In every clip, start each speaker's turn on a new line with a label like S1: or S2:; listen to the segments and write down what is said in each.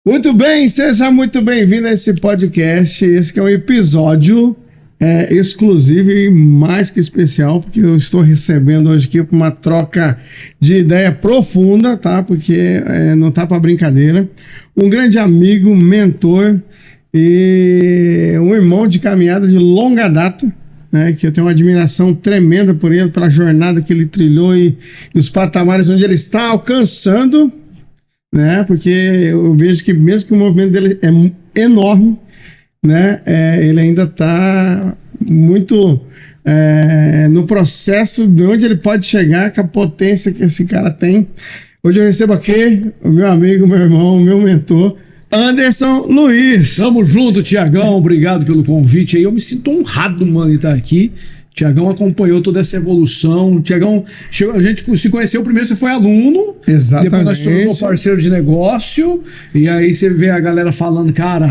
S1: Muito bem, seja muito bem-vindo a esse podcast. Esse que é um episódio exclusivo e mais que especial, porque eu estou recebendo hoje aqui uma troca de ideia profunda, tá? Porque não tá para brincadeira. Um grande amigo, mentor e um irmão de caminhada de longa data, né? Que eu tenho uma admiração tremenda por ele, pela jornada que ele trilhou e os patamares onde ele está alcançando, né? Porque eu vejo que mesmo que o movimento dele é enorme, né? Ele ainda está muito no processo de onde ele pode chegar, com a potência que esse cara tem. Hoje eu recebo aqui o meu amigo, meu irmão, meu mentor, Anderson Luiz.
S2: Tamo junto, Tiagão. Obrigado pelo convite aí. Eu me sinto honrado, mano, de estar aqui. Tiagão acompanhou toda essa evolução. Tiagão, a gente se conheceu primeiro, você foi aluno.
S1: Exatamente.
S2: Depois nós tornamos parceiro de negócio. E aí você vê a galera falando, cara,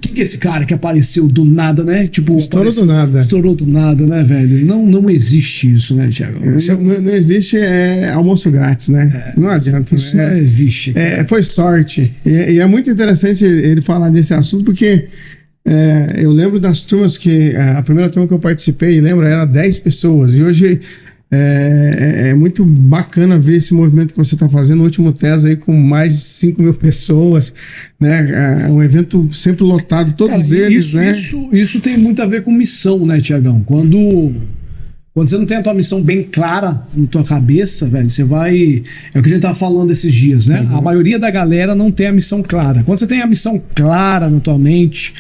S2: quem que é esse cara que apareceu do nada, né? Tipo,
S1: do nada.
S2: Estourou do nada, né, velho? Não existe isso, né, Tiagão?
S1: Não existe almoço grátis, né? Não adianta.
S2: Isso não existe.
S1: Foi sorte. E é muito interessante ele falar desse assunto, porque eu lembro das turmas que... A primeira turma que eu participei, lembra, era 10 pessoas. E hoje é muito bacana ver esse movimento que você está fazendo. O último TES aí com mais de 5 mil pessoas, né? Um evento sempre lotado, todos eles, né?
S2: Isso tem muito a ver com missão, né, Tiagão? Quando você não tem a tua missão bem clara na tua cabeça, velho, você vai... É o que a gente tava falando esses dias, né? Uhum. A maioria da galera não tem a missão clara. Quando você tem a missão clara na tua mente...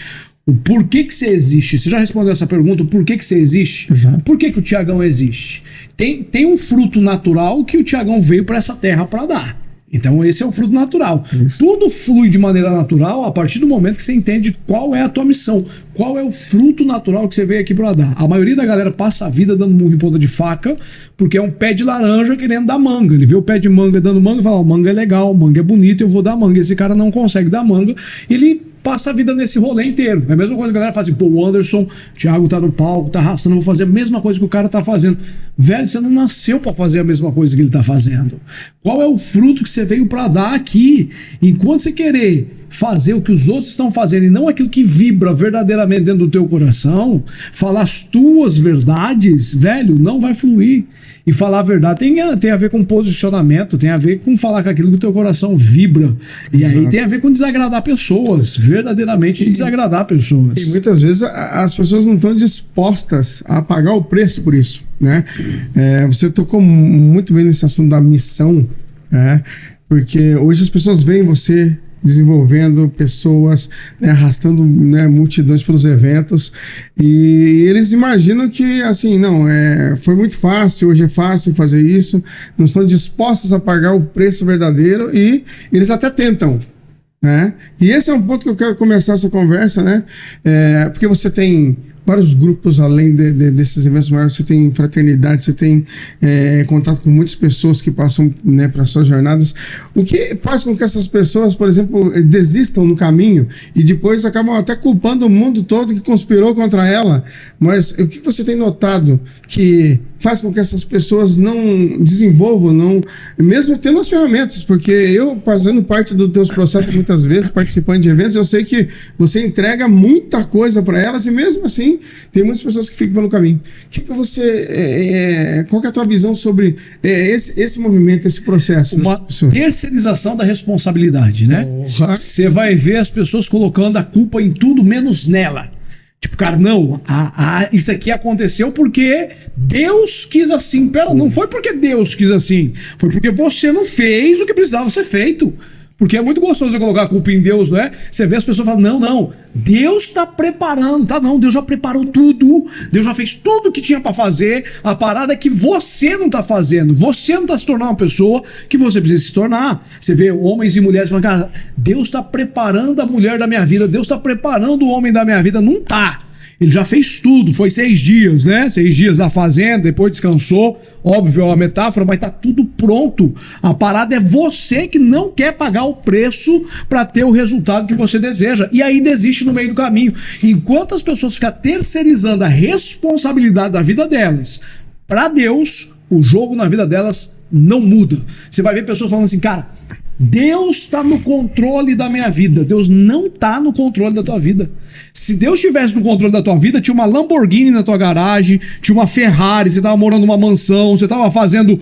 S2: O porquê que você existe? Você já respondeu essa pergunta? O porquê que você existe?
S1: Exato.
S2: Por que o Tiagão existe? Tem um fruto natural que o Tiagão veio para essa terra para dar. Então esse é o fruto natural. Isso. Tudo flui de maneira natural a partir do momento que você entende qual é a tua missão, qual é o fruto natural que você veio aqui para dar. A maioria da galera passa a vida dando murro em ponta de faca porque é um pé de laranja querendo dar manga. Ele vê o pé de manga dando manga e fala, manga é legal, manga é bonito, eu vou dar manga. Esse cara não consegue dar manga, ele passa a vida nesse rolê inteiro. É a mesma coisa que a galera faz assim, pô, o Anderson, o Thiago tá no palco, tá arrastando, eu vou fazer a mesma coisa que o cara tá fazendo. Velho, você não nasceu pra fazer a mesma coisa que ele tá fazendo. Qual é o fruto que você veio pra dar aqui? Enquanto você querer fazer o que os outros estão fazendo e não aquilo que vibra verdadeiramente dentro do teu coração, falar as tuas verdades, velho, não vai fluir. E falar a verdade tem a ver com posicionamento, tem a ver com falar com aquilo que o teu coração vibra. E Exato. Aí tem a ver com desagradar pessoas, verdadeiramente desagradar pessoas.
S1: E muitas vezes as pessoas não estão dispostas a pagar o preço por isso, né? Você tocou muito bem nesse assunto da missão, né? Porque hoje as pessoas veem você desenvolvendo pessoas, né, arrastando, né, multidões pelos eventos, e eles imaginam que assim, não, foi muito fácil, hoje é fácil fazer isso, não estão dispostos a pagar o preço verdadeiro e eles até tentam, né? E esse é um ponto que eu quero começar essa conversa, né? Porque você tem vários grupos além desses eventos maiores, você tem fraternidade, você tem contato com muitas pessoas que passam, né, para suas jornadas. O que faz com que essas pessoas, por exemplo, desistam no caminho e depois acabam até culpando o mundo todo que conspirou contra ela? Mas o que você tem notado que faz com que essas pessoas não desenvolvam, mesmo tendo as ferramentas? Porque eu, fazendo parte dos teus processos muitas vezes, participando de eventos, eu sei que você entrega muita coisa para elas e mesmo assim tem muitas pessoas que ficam pelo caminho. Qual que é a tua visão sobre esse movimento, esse processo?
S2: Uma terceirização da responsabilidade, né? Você vai ver as pessoas colocando a culpa em tudo menos nela. Tipo, cara, não, isso aqui aconteceu porque Deus quis assim. Pera, não foi porque Deus quis assim, foi porque você não fez o que precisava ser feito. Porque é muito gostoso eu colocar a culpa em Deus, não é? Você vê as pessoas falando, não, Deus está preparando, tá? Não, Deus já preparou tudo, Deus já fez tudo o que tinha para fazer. A parada é que você não tá fazendo, você não tá se tornando uma pessoa que você precisa se tornar. Você vê homens e mulheres falando, cara, Deus tá preparando a mulher da minha vida, Deus tá preparando o homem da minha vida. Não tá. Ele já fez tudo, foi 6 dias, né? 6 dias na fazenda, depois descansou. Óbvio, é uma metáfora, mas tá tudo pronto. A parada é você que não quer pagar o preço para ter o resultado que você deseja. E aí desiste no meio do caminho. Enquanto as pessoas ficam terceirizando a responsabilidade da vida delas para Deus, o jogo na vida delas não muda. Você vai ver pessoas falando assim, cara, Deus está no controle da minha vida. Deus não está no controle da tua vida. Se Deus estivesse no controle da tua vida, tinha uma Lamborghini na tua garagem, tinha uma Ferrari, você estava morando numa mansão, você estava fazendo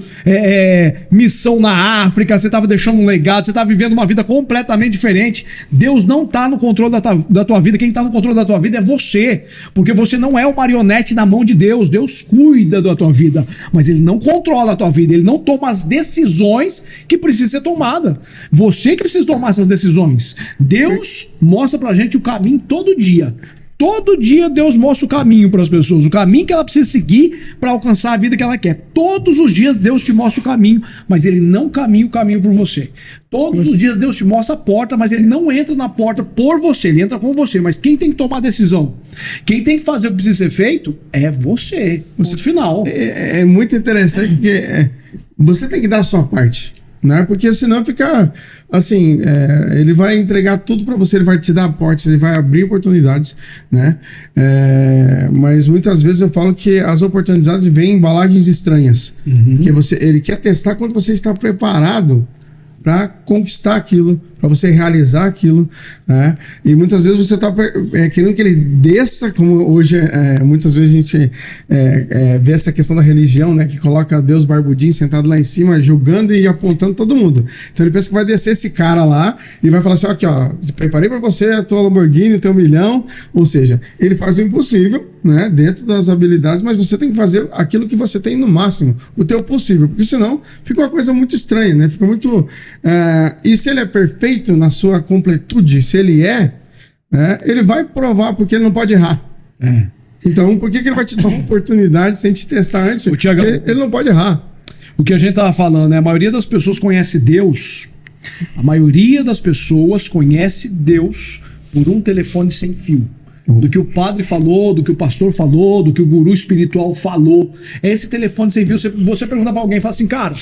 S2: missão na África, você estava deixando um legado, você estava vivendo uma vida completamente diferente. Deus não está no controle da tua vida. Quem está no controle da tua vida é você, porque você não é uma marionete na mão de Deus. Deus cuida da tua vida, mas Ele não controla a tua vida, Ele não toma as decisões que precisam ser tomadas. Você que precisa tomar essas decisões. Deus mostra pra gente o caminho todo dia. Todo dia Deus mostra o caminho para as pessoas, o caminho que ela precisa seguir para alcançar a vida que ela quer. Todos os dias Deus te mostra o caminho, mas Ele não caminha o caminho por você. Todos os dias Deus te mostra a porta, mas Ele não entra na porta por você, Ele entra com você. Mas quem tem que tomar a decisão, quem tem que fazer o que precisa ser feito, é você. No final.
S1: É muito interessante porque você tem que dar a sua parte. Né? Porque senão fica assim, ele vai entregar tudo para você, ele vai te dar portas, ele vai abrir oportunidades, né? Mas muitas vezes eu falo que as oportunidades vêm em embalagens estranhas, porque ele quer testar quando você está preparado para conquistar aquilo, para você realizar aquilo, né? E muitas vezes você está querendo que ele desça, como hoje muitas vezes a gente vê essa questão da religião, né? Que coloca Deus barbudinho sentado lá em cima, julgando e apontando todo mundo. Então ele pensa que vai descer esse cara lá e vai falar assim, aqui ó, preparei para você a tua Lamborghini, o teu milhão. Ou seja, ele faz o impossível, né? Dentro das habilidades, mas você tem que fazer aquilo que você tem no máximo, o teu possível, porque senão fica uma coisa muito estranha, né? Fica muito... e se ele é perfeito na sua completude, se ele ele vai provar, porque ele não pode errar. Então, por que ele vai te dar uma oportunidade sem te testar antes? Porque ele não pode errar.
S2: O que a gente estava falando, né? A maioria das pessoas conhece Deus. A maioria das pessoas conhece Deus por um telefone sem fio. Do que o padre falou, do que o pastor falou, do que o guru espiritual falou. É esse telefone sem fio. Você pergunta para alguém e fala assim, cara,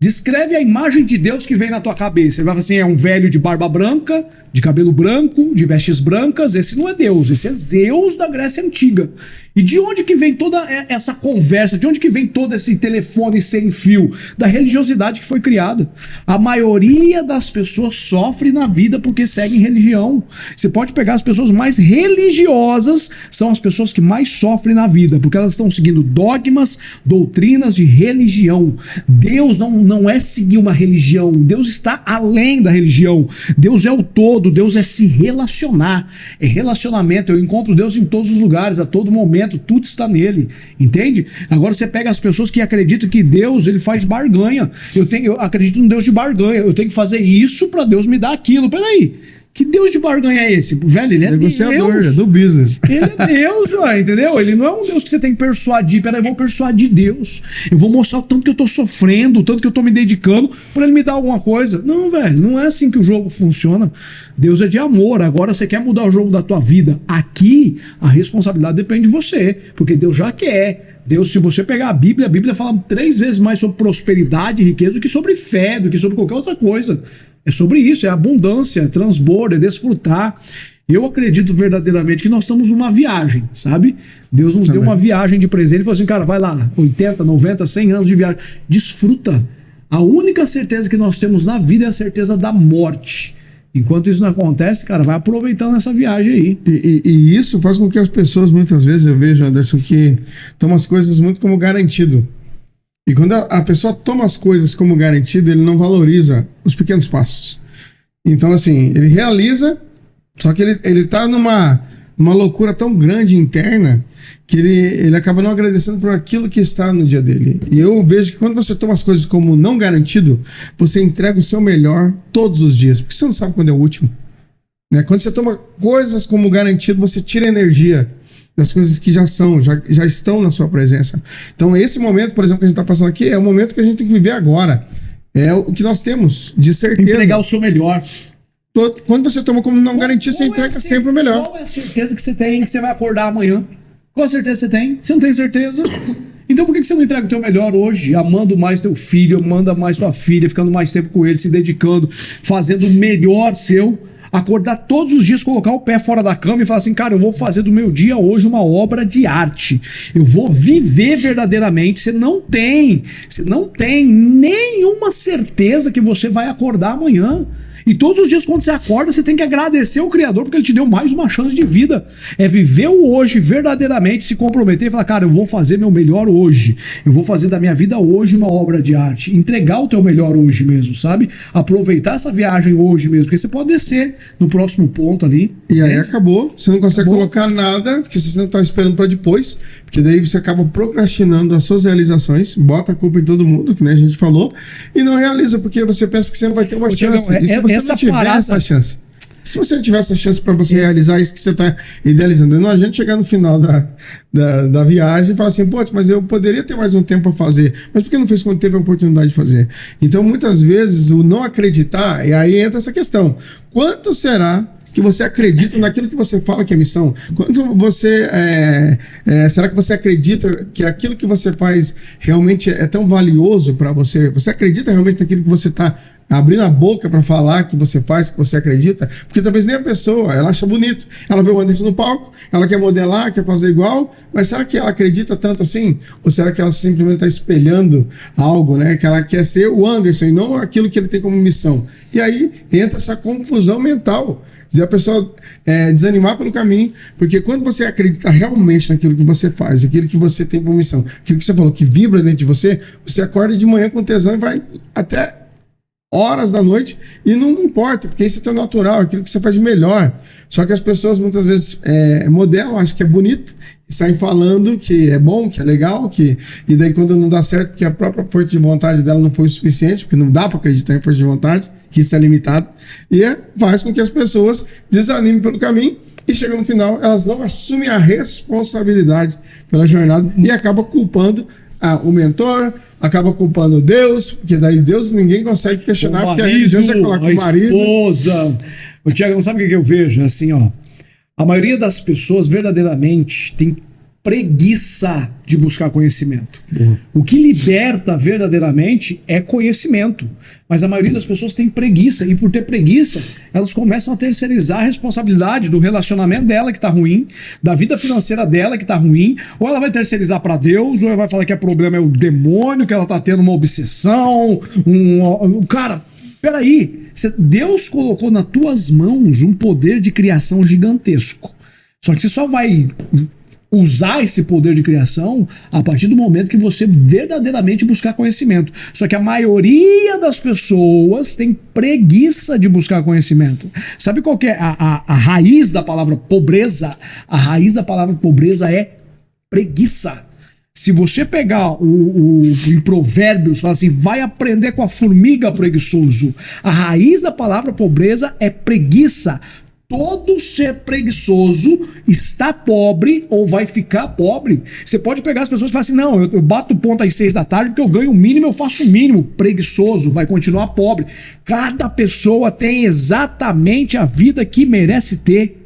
S2: descreve a imagem de Deus que vem na tua cabeça. Ele vai falar assim, é um velho de barba branca, de cabelo branco, de vestes brancas. Esse não é Deus, esse é Zeus da Grécia Antiga. E de onde que vem toda essa conversa? De onde que vem todo esse telefone sem fio? Da religiosidade que foi criada. A maioria das pessoas sofre na vida porque seguem religião. Você pode pegar as pessoas mais religiosas, são as pessoas que mais sofrem na vida, porque elas estão seguindo dogmas, doutrinas de religião. Deus não é seguir uma religião. Deus está além da religião. Deus é o todo. Deus é se relacionar. É relacionamento. Eu encontro Deus em todos os lugares, a todo momento. Tudo está nele, entende? Agora você pega as pessoas que acreditam que Deus ele faz barganha. Eu acredito num Deus de barganha. Eu tenho que fazer isso para Deus me dar aquilo. Peraí, que Deus de barganha é esse? Velho, ele é
S1: negociador,
S2: Deus.
S1: É do business.
S2: Ele é Deus, entendeu? Ele não é um Deus que você tem que persuadir. Peraí, eu vou persuadir Deus. Eu vou mostrar o tanto que eu tô sofrendo, o tanto que eu tô me dedicando para ele me dar alguma coisa. Não, velho, não é assim que o jogo funciona. Deus é de amor. Agora você quer mudar o jogo da tua vida. Aqui, a responsabilidade depende de você, porque Deus já quer. Deus, se você pegar a Bíblia fala 3 vezes mais sobre prosperidade e riqueza do que sobre fé, do que sobre qualquer outra coisa. É sobre isso, é abundância, é transbordo, é desfrutar. Eu acredito verdadeiramente que nós estamos numa viagem, sabe? Deus nos deu uma viagem de presente e falou assim, cara, vai lá, 80, 90, 100 anos de viagem. Desfruta. A única certeza que nós temos na vida é a certeza da morte. Enquanto isso não acontece, cara, vai aproveitando essa viagem aí.
S1: E isso faz com que as pessoas, muitas vezes, eu vejo, Anderson, que tomam as coisas muito como garantido. E quando a pessoa toma as coisas como garantido, ele não valoriza os pequenos passos. Então, assim, ele realiza, só que ele tá numa loucura tão grande interna que ele acaba não agradecendo por aquilo que está no dia dele. E eu vejo que quando você toma as coisas como não garantido, você entrega o seu melhor todos os dias, porque você não sabe quando é o último. Né? Quando você toma coisas como garantido, você tira energia das coisas que já estão na sua presença. Então esse momento, por exemplo, que a gente está passando aqui, é o momento que a gente tem que viver agora. É o que nós temos, de certeza.
S2: Entregar o seu melhor.
S1: Quando você toma como não garantido, você entrega sempre o melhor.
S2: Qual é a certeza que você tem que você vai acordar amanhã? Qual a certeza você tem? Você não tem certeza? Então por que você não entrega o teu melhor hoje? Amando mais teu filho, amando mais tua filha, ficando mais tempo com ele, se dedicando, fazendo o melhor seu. Acordar todos os dias, colocar o pé fora da cama e falar assim, cara, eu vou fazer do meu dia hoje uma obra de arte. Eu vou viver verdadeiramente. Você não tem nenhuma certeza que você vai acordar amanhã. E todos os dias quando você acorda, você tem que agradecer ao Criador porque ele te deu mais uma chance de vida. É viver o hoje verdadeiramente, se comprometer e falar, cara, eu vou fazer meu melhor hoje. Eu vou fazer da minha vida hoje uma obra de arte. Entregar o teu melhor hoje mesmo, sabe? Aproveitar essa viagem hoje mesmo, porque você pode descer no próximo ponto ali.
S1: E aí acabou, você não consegue colocar nada, porque você não está esperando para depois, porque daí você acaba procrastinando as suas realizações, bota a culpa em todo mundo, que nem a gente falou, e não realiza, porque você pensa que sempre vai ter uma chance. E se você não tiver essa chance, se você não tiver essa chance para você realizar isso que você está idealizando, não adianta chegar no final da viagem e falar assim, pô, mas eu poderia ter mais um tempo para fazer, mas por que não fez quando teve a oportunidade de fazer? Então, muitas vezes, o não acreditar, e aí entra essa questão, quanto será que você acredita naquilo que você fala que é missão? Quando você será que você acredita que aquilo que você faz realmente é tão valioso para você? Você acredita realmente naquilo que você está abrindo a boca para falar que você faz, que você acredita? Porque talvez nem a pessoa, ela acha bonito, ela vê o Anderson no palco, ela quer modelar, quer fazer igual, mas será que ela acredita tanto assim? Ou será que ela simplesmente está espelhando algo, né? Que ela quer ser o Anderson e não aquilo que ele tem como missão? E aí entra essa confusão mental de a pessoa desanimar pelo caminho, porque quando você acredita realmente naquilo que você faz, aquilo que você tem como missão, aquilo que você falou que vibra dentro de você, você acorda de manhã com tesão e vai até horas da noite e não importa, porque isso é tão natural, aquilo que você faz de melhor. Só que as pessoas muitas vezes modelam, acham que é bonito e saem falando que é bom, que é legal, e daí quando não dá certo, porque a própria força de vontade dela não foi o suficiente, porque não dá para acreditar em força de vontade, que isso é limitado, e faz com que as pessoas desanimem pelo caminho e chegam no final, elas não assumem a responsabilidade pela jornada e acabam culpando o mentor, acaba culpando Deus, porque daí Deus ninguém consegue questionar, porque a religião já coloca o marido.
S2: Esposa. O Thiago, não sabe o que eu vejo? Assim, ó, a maioria das pessoas verdadeiramente tem preguiça de buscar conhecimento. O que liberta verdadeiramente é conhecimento. Mas a maioria das pessoas tem preguiça, e por ter preguiça, elas começam a terceirizar a responsabilidade do relacionamento dela que tá ruim, da vida financeira dela que tá ruim, ou ela vai terceirizar para Deus, ou ela vai falar que o problema é o demônio, que ela tá tendo uma obsessão, cara, peraí, Deus colocou nas tuas mãos um poder de criação gigantesco. Só que você só vai usar esse poder de criação a partir do momento que você verdadeiramente buscar conhecimento. Só que a maioria das pessoas tem preguiça de buscar conhecimento. Sabe qual que é a raiz da palavra pobreza? A raiz da palavra pobreza é preguiça. Se você pegar em Provérbios, fala assim, vai aprender com a formiga, preguiçoso. A raiz da palavra pobreza é preguiça. Todo ser preguiçoso está pobre ou vai ficar pobre. Você pode pegar as pessoas e falar assim, não, eu bato ponto às 6 da tarde porque eu ganho o mínimo, eu faço o mínimo. Preguiçoso, vai continuar pobre. Cada pessoa tem exatamente a vida que merece ter.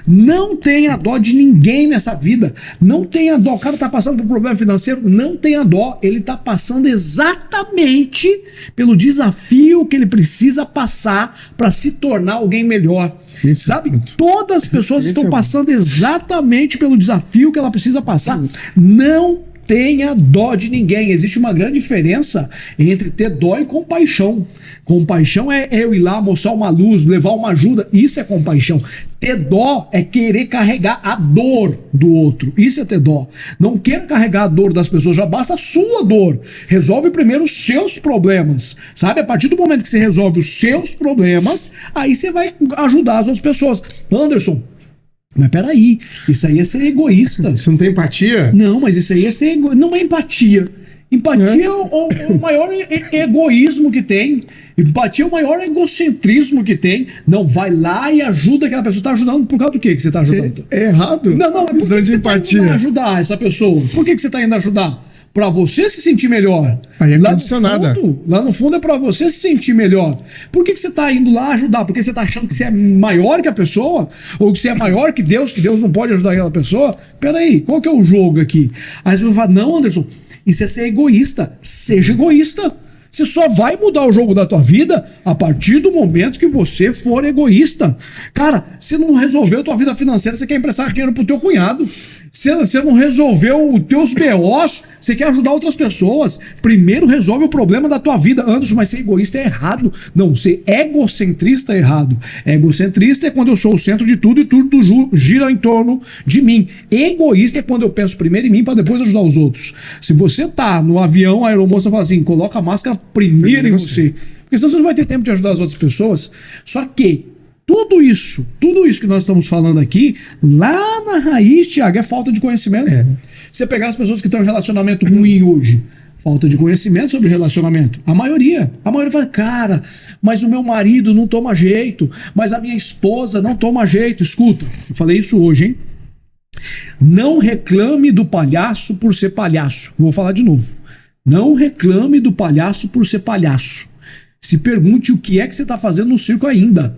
S2: Não tenha dó de ninguém nessa vida. Não tenha dó. O cara tá passando por problema financeiro, não tenha dó. Ele tá passando exatamente pelo desafio que ele precisa passar para se tornar alguém melhor. Sabe? Todas as pessoas estão passando exatamente pelo desafio que ela precisa passar. Não tenha dó de ninguém. Existe uma grande diferença entre ter dó e compaixão. Compaixão é eu ir lá mostrar uma luz, levar uma ajuda. Isso é compaixão. Ter dó é querer carregar a dor do outro. Isso é ter dó. Não queira carregar a dor das pessoas, já basta a sua dor. Resolve primeiro os seus problemas. Sabe? A partir do momento que você resolve os seus problemas, aí você vai ajudar as outras pessoas. Anderson, mas peraí, isso aí é ser egoísta.
S1: Você não tem empatia?
S2: Não, mas isso aí é ser egoísta. Não é empatia. Empatia é o maior egoísmo que tem. Empatia é o maior egocentrismo que tem. Não, vai lá e ajuda aquela pessoa. Você está ajudando por causa do que você está ajudando?
S1: É errado.
S2: Não, mas por que você está indo ajudar essa pessoa? Por que você está indo ajudar? Para você se sentir melhor.
S1: Aí é condicionada.
S2: Lá no fundo é para você se sentir melhor. Por que você está indo lá ajudar? Porque você está achando que você é maior que a pessoa? Ou que você é maior que Deus não pode ajudar aquela pessoa? Peraí, qual que é o jogo aqui? Aí as pessoas falam, não, Anderson, isso é ser egoísta. Seja egoísta. Você só vai mudar o jogo da tua vida a partir do momento que você for egoísta. Cara, você não resolveu a tua vida financeira, você quer emprestar dinheiro pro teu cunhado. Você não resolveu os teus BOs, você quer ajudar outras pessoas. Primeiro resolve o problema da tua vida. Anderson, mas ser egoísta é errado. Não, ser egocentrista é errado. Egocentrista é quando eu sou o centro de tudo e tudo gira em torno de mim. Egoísta é quando eu penso primeiro em mim para depois ajudar os outros. Se você tá no avião, a aeromoça fala assim, coloca a máscara primeiro em você. Porque senão você não vai ter tempo de ajudar as outras pessoas. Só que tudo isso que nós estamos falando aqui, lá na raiz, Thiago, é falta de conhecimento. Você pegar as pessoas que estão em relacionamento ruim hoje, falta de conhecimento sobre relacionamento. A maioria fala, cara, mas o meu marido não toma jeito, mas a minha esposa não toma jeito. Escuta, eu falei isso hoje, hein? Não reclame do palhaço por ser palhaço. Vou falar de novo. Não reclame do palhaço por ser palhaço. Se pergunte o que é que você está fazendo no circo ainda.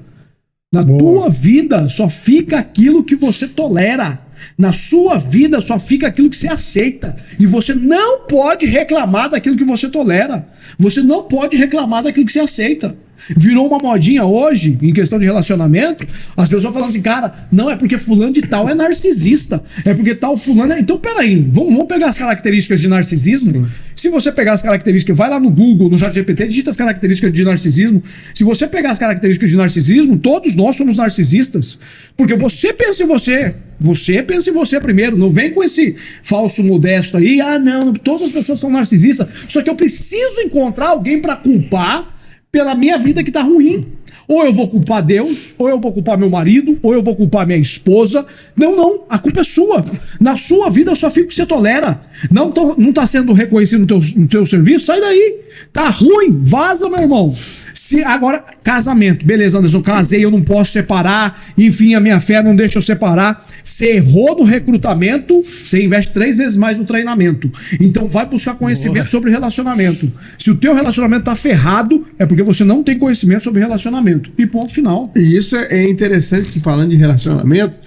S2: Na tua vida só fica aquilo que você tolera. Na sua vida só fica aquilo que você aceita. E você não pode reclamar daquilo que você tolera. Você não pode reclamar daquilo que você aceita. Virou uma modinha hoje, em questão de relacionamento, as pessoas falam assim, cara, não, é porque fulano de tal é narcisista. É porque tal fulano é... Então, peraí, vamos pegar as características de narcisismo? Sim. Se você pegar as características, vai lá no Google, no ChatGPT, digita as características de narcisismo. Se você pegar as características de narcisismo, todos nós somos narcisistas. Porque você pensa em você. Você pensa em você primeiro. Não vem com esse falso modesto aí. Ah, não, todas as pessoas são narcisistas. Só que eu preciso encontrar alguém para culpar pela minha vida que tá ruim. Ou eu vou culpar Deus, ou eu vou culpar meu marido, ou eu vou culpar minha esposa. Não, a culpa é sua. Na sua vida só fica o que você tolera. Não tá sendo reconhecido no teu serviço, sai daí. Tá ruim, vaza, meu irmão. Agora, casamento. Beleza, Anderson, casei, eu não posso separar. Enfim, a minha fé não deixa eu separar. Você errou no recrutamento, você investe 3 vezes mais no treinamento. Então vai buscar conhecimento sobre relacionamento. Se o teu relacionamento tá ferrado, é porque você não tem conhecimento sobre relacionamento. E ponto final.
S1: E isso é interessante que falando de relacionamento,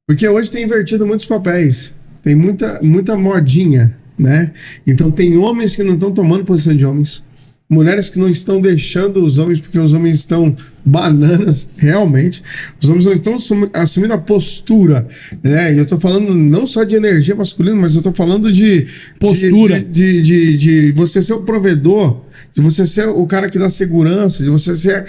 S1: porque hoje tem invertido muitos papéis. Tem muita modinha, né? Então tem homens que não estão tomando posição de homens. Mulheres que não estão deixando os homens porque os homens estão bananas, realmente. Os homens não estão assumindo a postura, né? E eu tô falando não só de energia masculina, mas eu tô falando de
S2: postura,
S1: de você ser o provedor, de você ser o cara que dá segurança, de você ser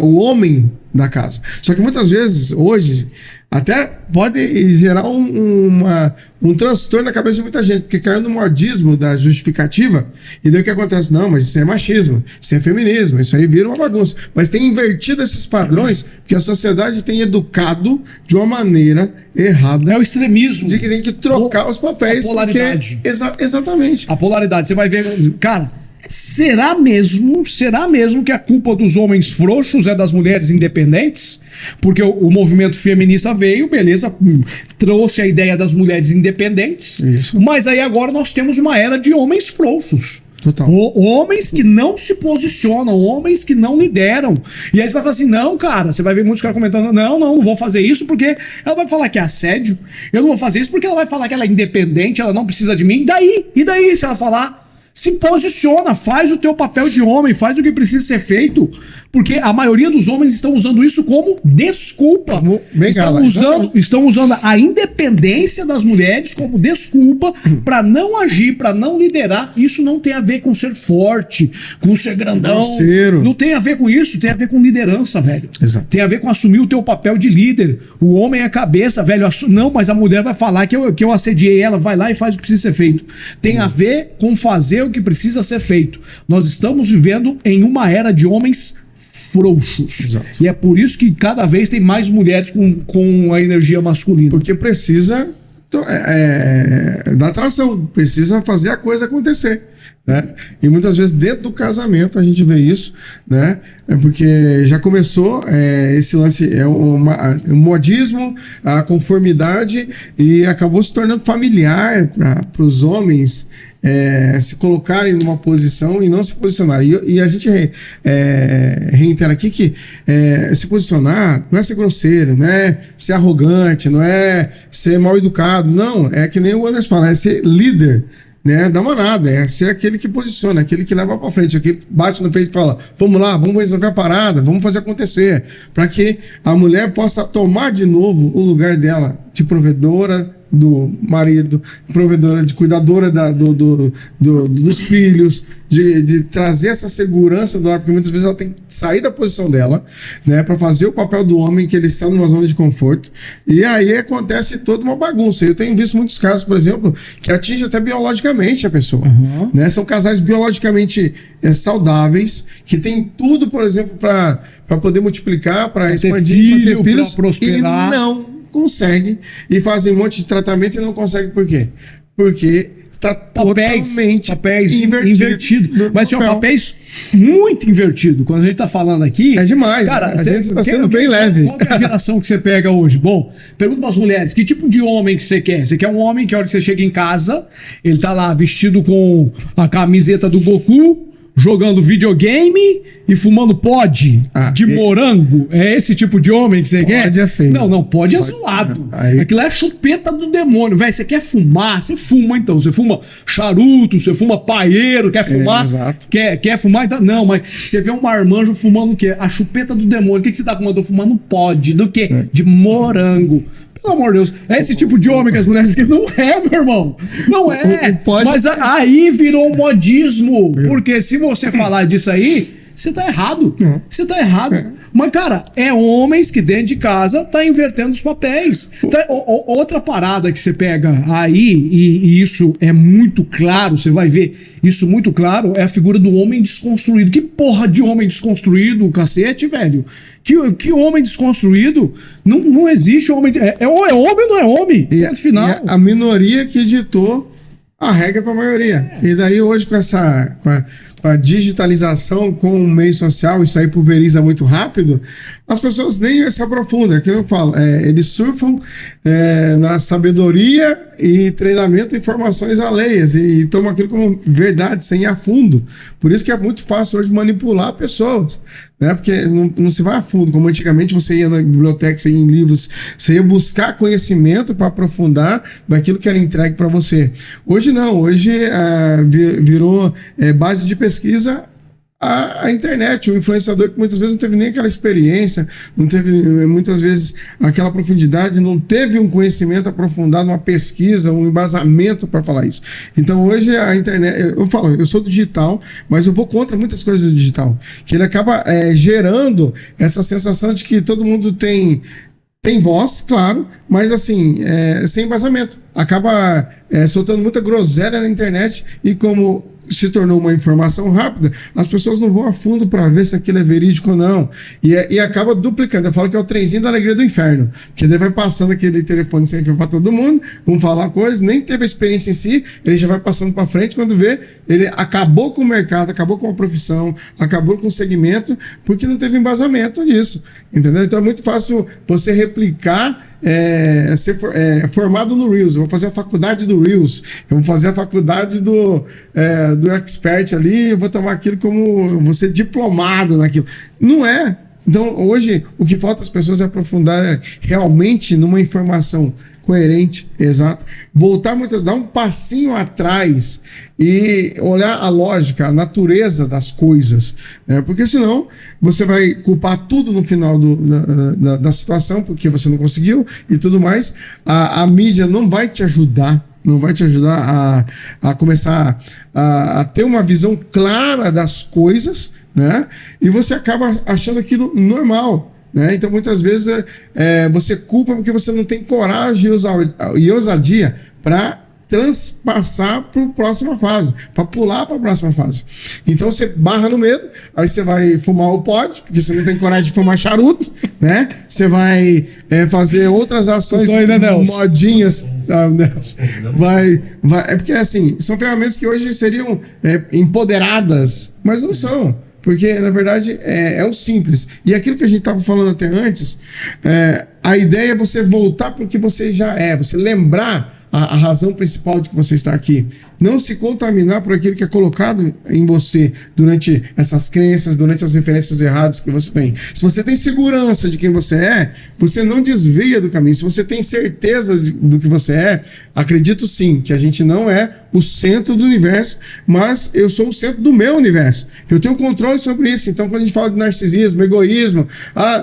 S1: o homem da casa. Só que muitas vezes, hoje, até pode gerar um transtorno na cabeça de muita gente, porque caiu no modismo da justificativa, e daí o que acontece? Não, mas isso é machismo, isso é feminismo, isso aí vira uma bagunça. Mas tem invertido esses padrões, porque a sociedade tem educado de uma maneira errada.
S2: É o extremismo.
S1: De que tem que trocar os papéis.
S2: A polaridade.
S1: Exatamente.
S2: A polaridade. Você vai ver, cara... Será mesmo que a culpa dos homens frouxos é das mulheres independentes? Porque o movimento feminista veio, beleza, trouxe a ideia das mulheres independentes. Isso. Mas aí agora nós temos uma era de homens frouxos.
S1: Total.
S2: Homens que não se posicionam, homens que não lideram. E aí você vai falar assim, não, cara, você vai ver muitos caras comentando, não vou fazer isso porque ela vai falar que é assédio. Eu não vou fazer isso porque ela vai falar que ela é independente, ela não precisa de mim. E daí se ela falar... Se posiciona, faz o teu papel de homem, faz o que precisa ser feito, porque a maioria dos homens estão usando isso como desculpa. Estão usando a independência das mulheres como desculpa para não agir, para não liderar. Isso não tem a ver com ser forte, com ser grandão.
S1: Parceiro.
S2: Não tem a ver com isso, tem a ver com liderança, velho.
S1: Exato.
S2: Tem a ver com assumir o teu papel de líder. O homem é a cabeça, velho. Não, mas a mulher vai falar que eu assediei ela, vai lá e faz o que precisa ser feito. Tem a ver com fazer o que precisa ser feito. Nós estamos vivendo em uma era de homens frouxos.
S1: Exato.
S2: E é por isso que cada vez tem mais mulheres com a energia masculina.
S1: Porque precisa dar atração, precisa fazer a coisa acontecer. Né? E muitas vezes dentro do casamento a gente vê isso, né? Porque já começou esse lance, um modismo, a conformidade, e acabou se tornando familiar para os homens se colocarem numa posição e não se posicionar. E a gente reitera aqui que se posicionar não é ser grosseiro, não é ser arrogante, não é ser mal educado, não, é que nem o Anderson fala, é ser líder. né, da manada, é ser aquele que posiciona, aquele que leva para frente, aquele que bate no peito e fala, vamos lá, vamos resolver a parada, vamos fazer acontecer, para que a mulher possa tomar de novo o lugar dela de provedora do marido, provedora, de cuidadora dos filhos, de trazer essa segurança do lar, porque muitas vezes ela tem que sair da posição dela, né, para fazer o papel do homem, que ele está numa zona de conforto, e aí acontece toda uma bagunça. Eu tenho visto muitos casos, por exemplo, que atinge até biologicamente a pessoa, né? São casais biologicamente saudáveis, que tem tudo, por exemplo, para poder multiplicar, para expandir, para ter filhos,
S2: pra prosperar.
S1: e não conseguem, e fazem um monte de tratamento e não conseguem. Por quê? Porque está totalmente
S2: invertido. Mas, senhor, papéis muito invertido. Quando a gente está falando aqui...
S1: É demais.
S2: Cara,
S1: a gente está sendo bem leve.
S2: Qual é a geração que você pega hoje? Bom, pergunta para as mulheres, que tipo de homem que você quer? Você quer um homem que, a hora que você chega em casa, ele tá lá vestido com a camiseta do Goku, jogando videogame e fumando pod de morango? É esse tipo de homem que você quer?
S1: Pode é feio.
S2: Não, pode é zoado. Aquilo é chupeta do demônio. Velho, você quer fumar? Você fuma, então. Você fuma charuto, você fuma paeiro, quer fumar?
S1: Exato.
S2: Quer fumar? Então, não, mas você vê um marmanjo fumando o quê? A chupeta do demônio. O que você tá fumando? Eu tô fumando pod. Do quê? De morango. Pelo amor de Deus, é esse tipo de homem que as mulheres querem. Não é, meu irmão. Não é. Mas aí virou um modismo. Porque se você falar disso aí, você tá errado. Você tá errado. Mas, cara, é homens que dentro de casa tá invertendo os papéis. Outra parada que você pega aí, e isso é muito claro, você vai ver isso muito claro, é a figura do homem desconstruído. Que porra de homem desconstruído, cacete, velho? Que homem desconstruído? Não existe homem... ou é homem ou não é homem?
S1: E
S2: final.
S1: E a minoria que ditou a regra para a maioria. E daí hoje com a digitalização, com o meio social, isso aí pulveriza muito rápido, as pessoas nem se aprofundam. É aquilo que eu falo, eles surfam na sabedoria e treinamento e informações alheias e tomam aquilo como verdade, sem ir a fundo. Por isso que é muito fácil hoje manipular pessoas, né? Porque não se vai a fundo, como antigamente você ia na biblioteca, você ia em livros, você ia buscar conhecimento para aprofundar daquilo que era entregue para você. Hoje não, hoje virou base de pesquisa a internet, o influenciador que muitas vezes não teve nem aquela experiência, não teve muitas vezes aquela profundidade, não teve um conhecimento aprofundado, uma pesquisa, um embasamento para falar isso. Então hoje a internet, eu falo, eu sou do digital, mas eu vou contra muitas coisas do digital, que ele acaba gerando essa sensação de que todo mundo tem voz, claro, mas assim, sem embasamento. Acaba soltando muita groselha na internet e como se tornou uma informação rápida, as pessoas não vão a fundo para ver se aquilo é verídico ou não. E acaba duplicando. Eu falo que é o trenzinho da alegria do inferno. Que ele vai passando aquele telefone sem fio para todo mundo, vamos falar coisas, nem teve a experiência em si, ele já vai passando para frente, quando vê, ele acabou com o mercado, acabou com a profissão, acabou com o segmento, porque não teve embasamento disso. Entendeu? Então é muito fácil você replicar, ser formado no Reels. Eu vou fazer a faculdade do Reels, eu vou fazer a faculdade do expert ali, eu vou tomar aquilo como vou ser diplomado naquilo. Não é. Então hoje o que falta às pessoas é aprofundar realmente numa informação coerente, exata, voltar dar um passinho atrás e olhar a lógica, a natureza das coisas, né? Porque senão você vai culpar tudo no final da situação, porque você não conseguiu e tudo mais. A mídia não vai te ajudar, a começar a ter uma visão clara das coisas, né? E você acaba achando aquilo normal, né? Então muitas vezes você culpa porque você não tem coragem e ousadia para transpassar para a próxima fase, para pular para a próxima fase. Então você barra no medo, aí você vai fumar o pod, porque você não tem coragem de fumar charuto, né? Você vai fazer outras ações modinhas. É porque assim, são ferramentas que hoje seriam empoderadas, mas não são. Porque, na verdade, é o simples. E aquilo que a gente estava falando até antes, a ideia é você voltar para o que você já é, você lembrar a razão principal de que você está aqui. Não se contaminar por aquilo que é colocado em você durante essas crenças, durante as referências erradas que você tem. Se você tem segurança de quem você é, você não desvia do caminho. Se você tem certeza do que você é, acredito sim que a gente não é o centro do universo, mas eu sou o centro do meu universo. Eu tenho controle sobre isso. Então, quando a gente fala de narcisismo, egoísmo,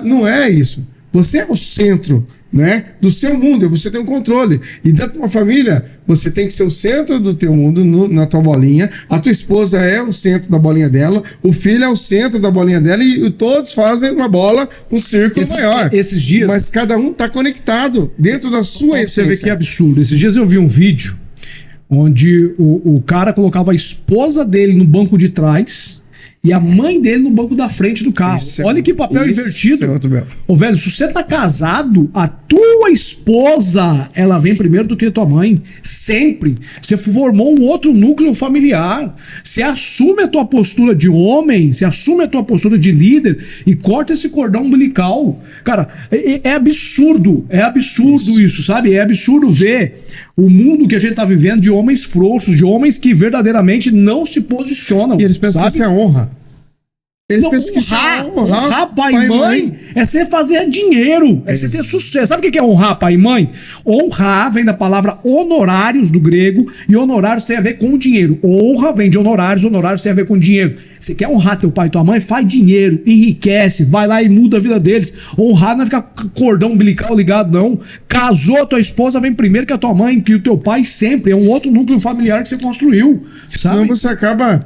S1: não é isso. Você é o centro, né, do seu mundo, você tem um controle. E dentro de uma família, você tem que ser o centro do teu mundo na tua bolinha. A tua esposa é o centro da bolinha dela, o filho é o centro da bolinha dela e todos fazem uma bola, um círculo maior.
S2: Esses dias...
S1: Mas cada um está conectado dentro da sua essência.
S2: Você vê que absurdo. Esses dias eu vi um vídeo onde o cara colocava a esposa dele no banco de trás e a mãe dele no banco da frente do carro. Olha que papel invertido. Ô, velho, se você tá casado, a tua esposa, ela vem primeiro do que a tua mãe. Sempre. Você formou um outro núcleo familiar. Você assume a tua postura de homem, você assume a tua postura de líder e corta esse cordão umbilical. Cara, é absurdo. É absurdo isso, sabe? É absurdo ver o mundo que a gente tá vivendo de homens frouxos, de homens que verdadeiramente não se posicionam.
S1: E eles pensam que isso é honra.
S2: Eles pensam que honrar pai e mãe é você fazer dinheiro, é você ter sucesso. Sabe o que é honrar pai e mãe? Honrar vem da palavra honorários do grego, e honorários tem a ver com dinheiro. Honra vem de honorários tem a ver com dinheiro. Você quer honrar teu pai e tua mãe? Faz dinheiro, enriquece, vai lá e muda a vida deles. Honrar não é ficar com cordão umbilical ligado, não. Casou, tua esposa vem primeiro que a tua mãe, que o teu pai sempre. É um outro núcleo familiar que você construiu.
S1: Senão você acaba...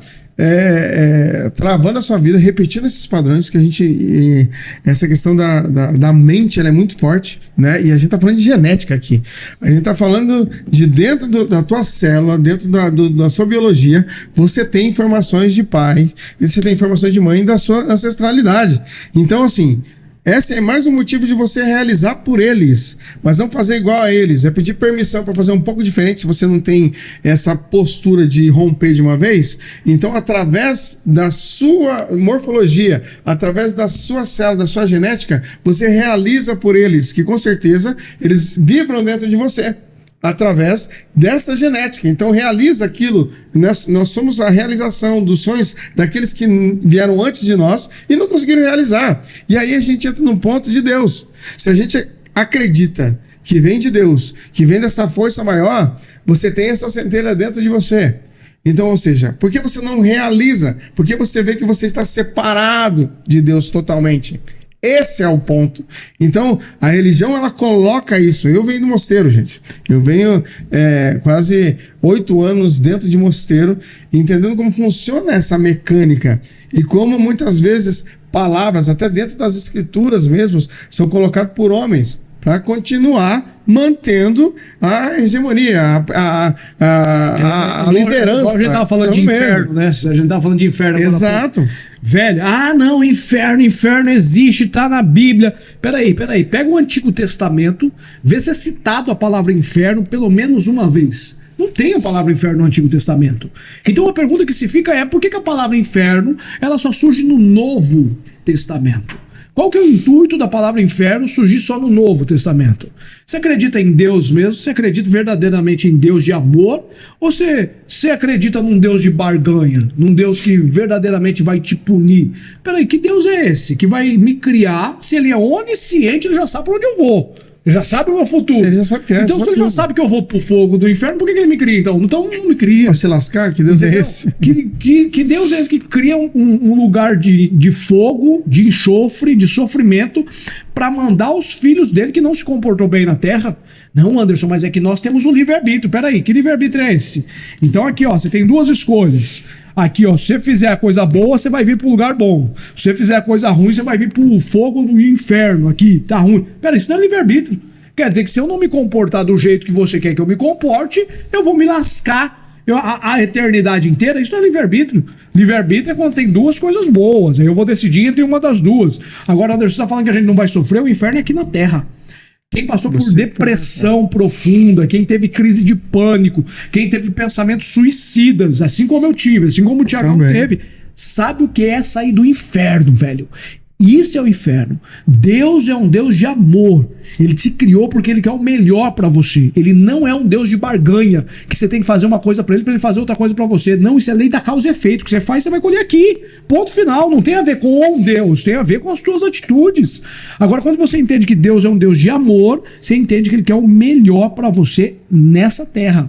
S1: travando a sua vida, repetindo esses padrões que a gente... essa questão da mente, ela é muito forte, né? E a gente tá falando de genética aqui. A gente tá falando de dentro da tua célula, dentro da sua biologia, você tem informações de pai, e você tem informações de mãe da sua ancestralidade. Então, assim... esse é mais um motivo de você realizar por eles, mas não fazer igual a eles. É pedir permissão para fazer um pouco diferente se você não tem essa postura de romper de uma vez. Então, através da sua morfologia, através da sua célula, da sua genética, você realiza por eles, que com certeza eles vibram dentro de você. Através dessa genética. Então realiza aquilo. Nós somos a realização dos sonhos daqueles que vieram antes de nós e não conseguiram realizar. E aí a gente entra num ponto de Deus. Se a gente acredita que vem de Deus, que vem dessa força maior, você tem essa centelha dentro de você. Então, ou seja, por que você não realiza? Porque você vê que você está separado de Deus totalmente. Esse é o ponto. Então, a religião, ela coloca isso. Eu venho do mosteiro, gente. Eu venho quase 8 anos dentro de mosteiro, entendendo como funciona essa mecânica. E como muitas vezes palavras, até dentro das escrituras mesmos, são colocadas por homens para continuar mantendo a hegemonia, a liderança.
S2: Agora a gente tava falando de inferno, né? A gente tava falando de inferno.
S1: Exato.
S2: Velho, não, inferno existe, tá na Bíblia. Peraí, pega o Antigo Testamento, vê se é citado a palavra inferno pelo menos uma vez. Não tem a palavra inferno no Antigo Testamento. Então a pergunta que se fica é, por que a palavra inferno ela só surge no Novo Testamento? Qual que é o intuito da palavra inferno surgir só no Novo Testamento? Você acredita em Deus mesmo? Você acredita verdadeiramente em Deus de amor? Ou você acredita num Deus de barganha? Num Deus que verdadeiramente vai te punir? Peraí, que Deus é esse? Que vai me criar? Se ele é onisciente, ele já sabe pra onde eu vou. Ele já sabe o meu futuro.
S1: Ele já sabe que é.
S2: Então, se ele já sabe que eu vou pro fogo do inferno, por que ele me cria, então? Então, não me cria.
S1: Pra se lascar? Que Deus é esse?
S2: Que Deus é esse que cria um lugar de fogo, de enxofre, de sofrimento, pra mandar os filhos dele que não se comportou bem na terra? Não, Anderson, mas é que nós temos o livre-arbítrio. Peraí, que livre-arbítrio é esse? Então, aqui, ó, você tem duas escolhas. Aqui, ó, se você fizer a coisa boa, você vai vir pro lugar bom. Se você fizer a coisa ruim, você vai vir pro fogo do inferno. Aqui, tá ruim. Pera, isso não é livre-arbítrio. Quer dizer que se eu não me comportar do jeito que você quer que eu me comporte, eu vou me lascar a eternidade inteira. Isso não é livre-arbítrio. Livre-arbítrio é quando tem duas coisas boas. Aí eu vou decidir entre uma das duas. Agora, Anderson, você tá falando que a gente não vai sofrer? O inferno é aqui na Terra. Quem passou por depressão profunda, quem teve crise de pânico, quem teve pensamentos suicidas, assim como eu tive, assim como o Thiagão teve, sabe o que é sair do inferno, velho. Isso é o inferno. Deus é um Deus de amor. Ele te criou porque ele quer o melhor para você. Ele não é um Deus de barganha, que você tem que fazer uma coisa para ele fazer outra coisa para você. Não, isso é lei da causa e efeito. O que você faz, você vai colher aqui. Ponto final. Não tem a ver com Deus, tem a ver com as suas atitudes. Agora, quando você entende que Deus é um Deus de amor, você entende que ele quer o melhor para você nessa terra.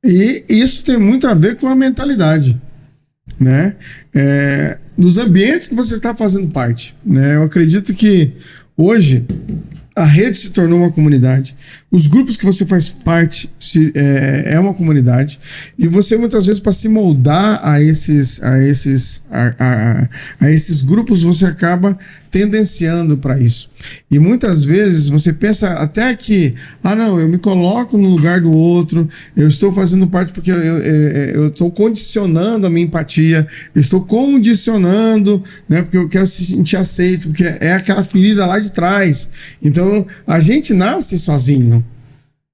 S1: E isso tem muito a ver com a mentalidade, né? Dos ambientes que você está fazendo parte, né? Eu acredito que hoje a rede se tornou uma comunidade, os grupos que você faz parte é uma comunidade, e você muitas vezes, para se moldar a esses grupos, você acaba tendenciando para isso. E muitas vezes você pensa até que, não, eu me coloco no lugar do outro, eu estou fazendo parte porque eu estou condicionando a minha empatia, eu estou condicionando, né, porque eu quero se sentir aceito, porque é aquela ferida lá de trás. Então, a gente nasce sozinho,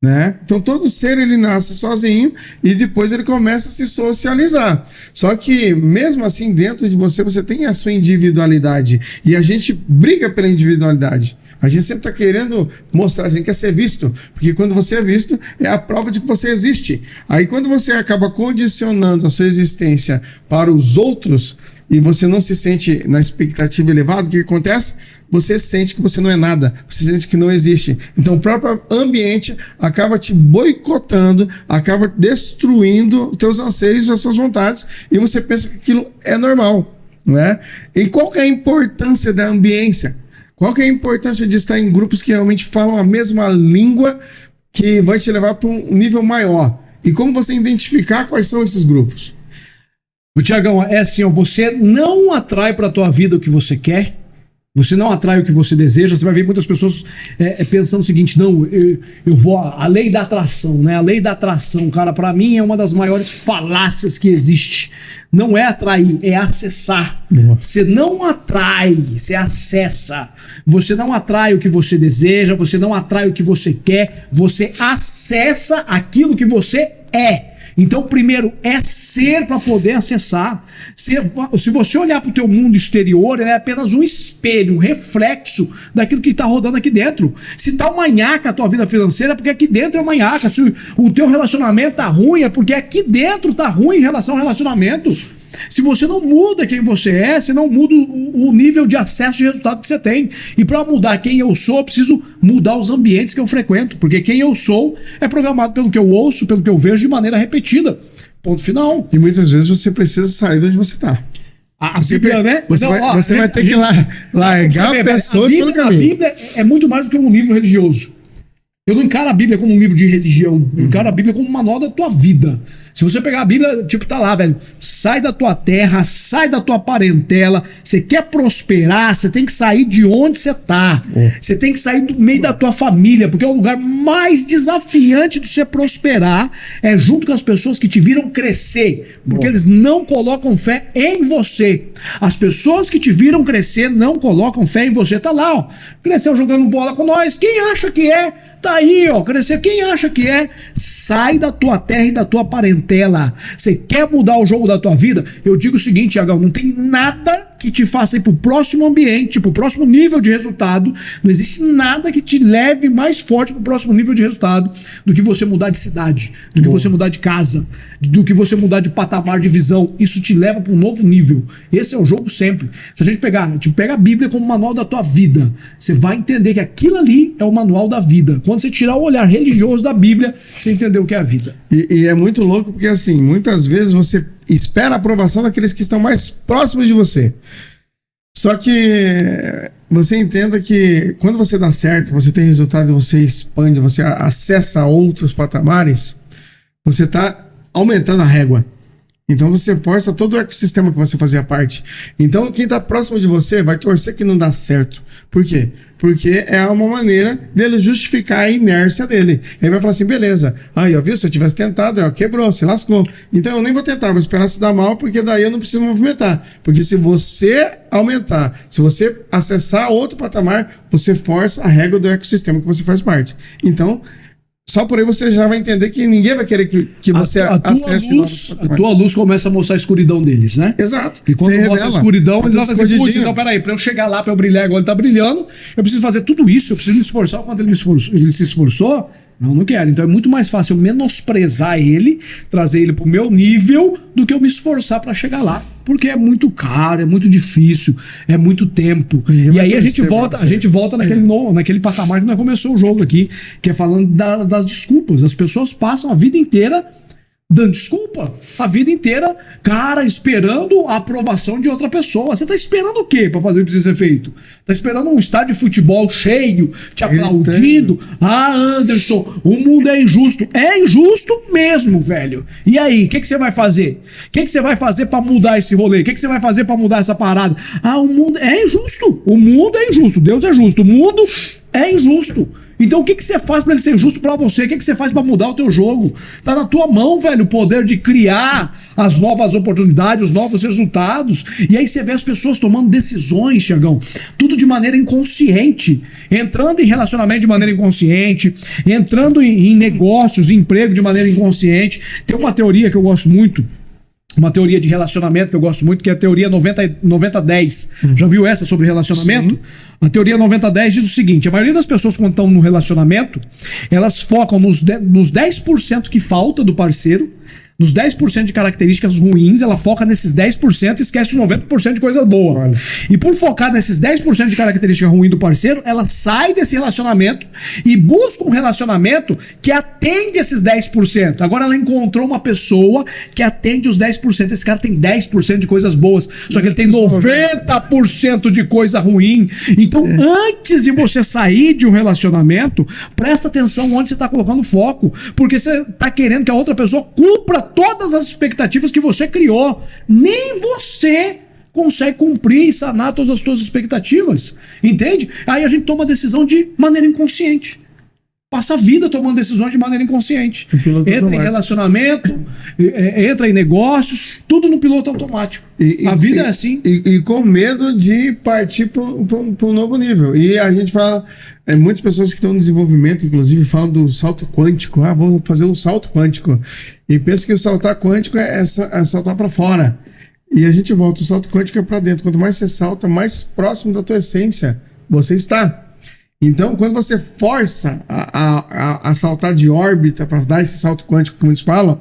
S1: né? Então todo ser ele nasce sozinho e depois ele começa a se socializar. Só que mesmo assim, dentro de você tem a sua individualidade, e a gente briga pela individualidade. A gente sempre está querendo mostrar, a gente quer ser visto, porque quando você é visto, é a prova de que você existe. Aí quando você acaba condicionando a sua existência para os outros e você não se sente na expectativa elevada, o que acontece? Você sente que você não é nada, você sente que não existe. Então o próprio ambiente acaba te boicotando, acaba destruindo os teus anseios, as suas vontades, e você pensa que aquilo é normal, né? E qual que é a importância da ambiência? Qual que é a importância de estar em grupos que realmente falam a mesma língua, que vai te levar para um nível maior? E como você identificar quais são esses grupos?
S2: Tiagão, é assim, você não atrai para a tua vida o que você quer, você não atrai o que você deseja. Você vai ver muitas pessoas pensando o seguinte: não, eu vou, a lei da atração, né? A lei da atração, cara, para mim é uma das maiores falácias que existe. Não é atrair, é acessar. Você não atrai, você acessa. Você não atrai o que você deseja, você não atrai o que você quer, você acessa aquilo que você é. Então, primeiro, é ser para poder acessar. Se você olhar para o teu mundo exterior, ele é apenas um espelho, um reflexo daquilo que está rodando aqui dentro. Se está uma nhaca a tua vida financeira, é porque aqui dentro é uma nhaca. Se o teu relacionamento está ruim, é porque aqui dentro está ruim em relação ao relacionamento. Se você não muda quem você é, você não muda o nível de acesso de resultado que você tem. E para mudar quem eu sou, eu preciso mudar os ambientes que eu frequento. Porque quem eu sou é programado pelo que eu ouço, pelo que eu vejo de maneira repetida. Ponto final.
S1: E muitas vezes você precisa sair de onde você está.
S2: A Bíblia, né?
S1: Você vai ter que largar pessoas pelo caminho. A
S2: Bíblia é muito mais do que um livro religioso. Eu não encaro a Bíblia como um livro de religião. Eu encaro a Bíblia como um manual da tua vida. Se você pegar a Bíblia, tipo, tá lá, velho. Sai da tua terra, sai da tua parentela. Você quer prosperar, você tem que sair de onde você tá. Você tem que sair do meio da tua família, porque é o lugar mais desafiante de você prosperar é junto com as pessoas que te viram crescer, porque eles não colocam fé em você. As pessoas que te viram crescer não colocam fé em você. Tá lá, ó. Cresceu jogando bola com nós. Quem acha que é? Tá aí, ó. Crescer. Quem acha que é? Sai da tua terra e da tua parentela. Você quer mudar o jogo da tua vida? Eu digo o seguinte, Tiagão, não tem nada que te faça ir pro próximo ambiente, pro próximo nível de resultado. Não existe nada que te leve mais forte pro próximo nível de resultado do que você mudar de cidade, do que você mudar de casa, do que você mudar de patamar de visão. Isso te leva para um novo nível. Esse é o jogo sempre. Se a gente pega a Bíblia como manual da tua vida, você vai entender que aquilo ali é o manual da vida. Quando você tirar o olhar religioso da Bíblia, você entendeu o que é a vida.
S1: E é muito louco porque, assim, muitas vezes você espera a aprovação daqueles que estão mais próximos de você. Só que você entenda que quando você dá certo, você tem resultado, você expande, você acessa outros patamares, você está aumentando a régua. Então você força todo o ecossistema que você fazia parte. Então quem está próximo de você vai torcer que não dá certo. Por quê? Porque é uma maneira dele justificar a inércia dele. Ele vai falar assim, beleza, aí, ó, viu? Se eu tivesse tentado, ó, quebrou, se lascou. Então eu nem vou tentar, vou esperar se dar mal, porque daí eu não preciso movimentar. Porque se você aumentar, se você acessar outro patamar, você força a régua do ecossistema que você faz parte. Então, só por aí você já vai entender que ninguém vai querer que você acesse.
S2: A tua luz começa a mostrar a escuridão deles, né?
S1: Exato.
S2: E quando mostra a escuridão, eles vão fazer, putz, então peraí, pra eu chegar lá, pra eu brilhar igual ele tá brilhando, eu preciso fazer tudo isso, eu preciso me esforçar o quanto ele se esforçou. Não quero. Então é muito mais fácil eu menosprezar ele, trazer ele pro meu nível, do que eu me esforçar pra chegar lá. Porque é muito caro, é muito difícil, é muito tempo. E aí a gente volta naquele patamar que nós começou o jogo aqui, que é falando das desculpas. As pessoas passam a vida inteira dando desculpa. A vida inteira, cara, esperando a aprovação de outra pessoa. Você tá esperando o quê pra fazer o que precisa ser feito? Tá esperando um estádio de futebol cheio, te aplaudindo? Ah, Anderson, o mundo é injusto. É injusto mesmo, velho. E aí, o que você vai fazer? O que você vai fazer pra mudar esse rolê? O que você vai fazer pra mudar essa parada? Ah, o mundo é injusto. O mundo é injusto. Deus é justo. O mundo é injusto. Então o que você faz pra ele ser justo pra você? O que você faz pra mudar o teu jogo? Tá na tua mão, velho, o poder de criar as novas oportunidades, os novos resultados. E aí você vê as pessoas tomando decisões, Thiagão, tudo de maneira inconsciente, entrando em relacionamento de maneira inconsciente, entrando em negócios, em emprego de maneira inconsciente. Tem uma teoria que eu gosto muito, uma teoria de relacionamento que eu gosto muito, que é a teoria 90-10. Já viu essa sobre relacionamento? Sim. A teoria 90-10 diz o seguinte: a maioria das pessoas, quando estão no relacionamento, elas focam nos 10% que falta do parceiro, nos 10% de características ruins, ela foca nesses 10% e esquece os 90% de coisa boa. Olha. E por focar nesses 10% de característica ruim do parceiro, ela sai desse relacionamento e busca um relacionamento que atende esses 10%. Agora ela encontrou uma pessoa que atende os 10%. Esse cara tem 10% de coisas boas, só que ele tem 90% de coisa ruim. Então, antes de você sair de um relacionamento, presta atenção onde você está colocando foco, porque você está querendo que a outra pessoa cumpra todas as expectativas que você criou. Nem você consegue cumprir e sanar todas as suas expectativas. Entende? Aí a gente toma decisão de maneira inconsciente. Passa a vida tomando decisões de maneira inconsciente. Entra em relacionamento, entra em negócios, tudo no piloto automático. A vida é assim.
S1: E com medo de partir para um novo nível. E a gente fala, muitas pessoas que estão em desenvolvimento, inclusive, falam do salto quântico. Ah, vou fazer um salto quântico. E pensa que o saltar quântico é saltar para fora. E a gente volta, o salto quântico é para dentro. Quanto mais você salta, mais próximo da tua essência você está. Então, quando você força a saltar de órbita para dar esse salto quântico, como eles falam,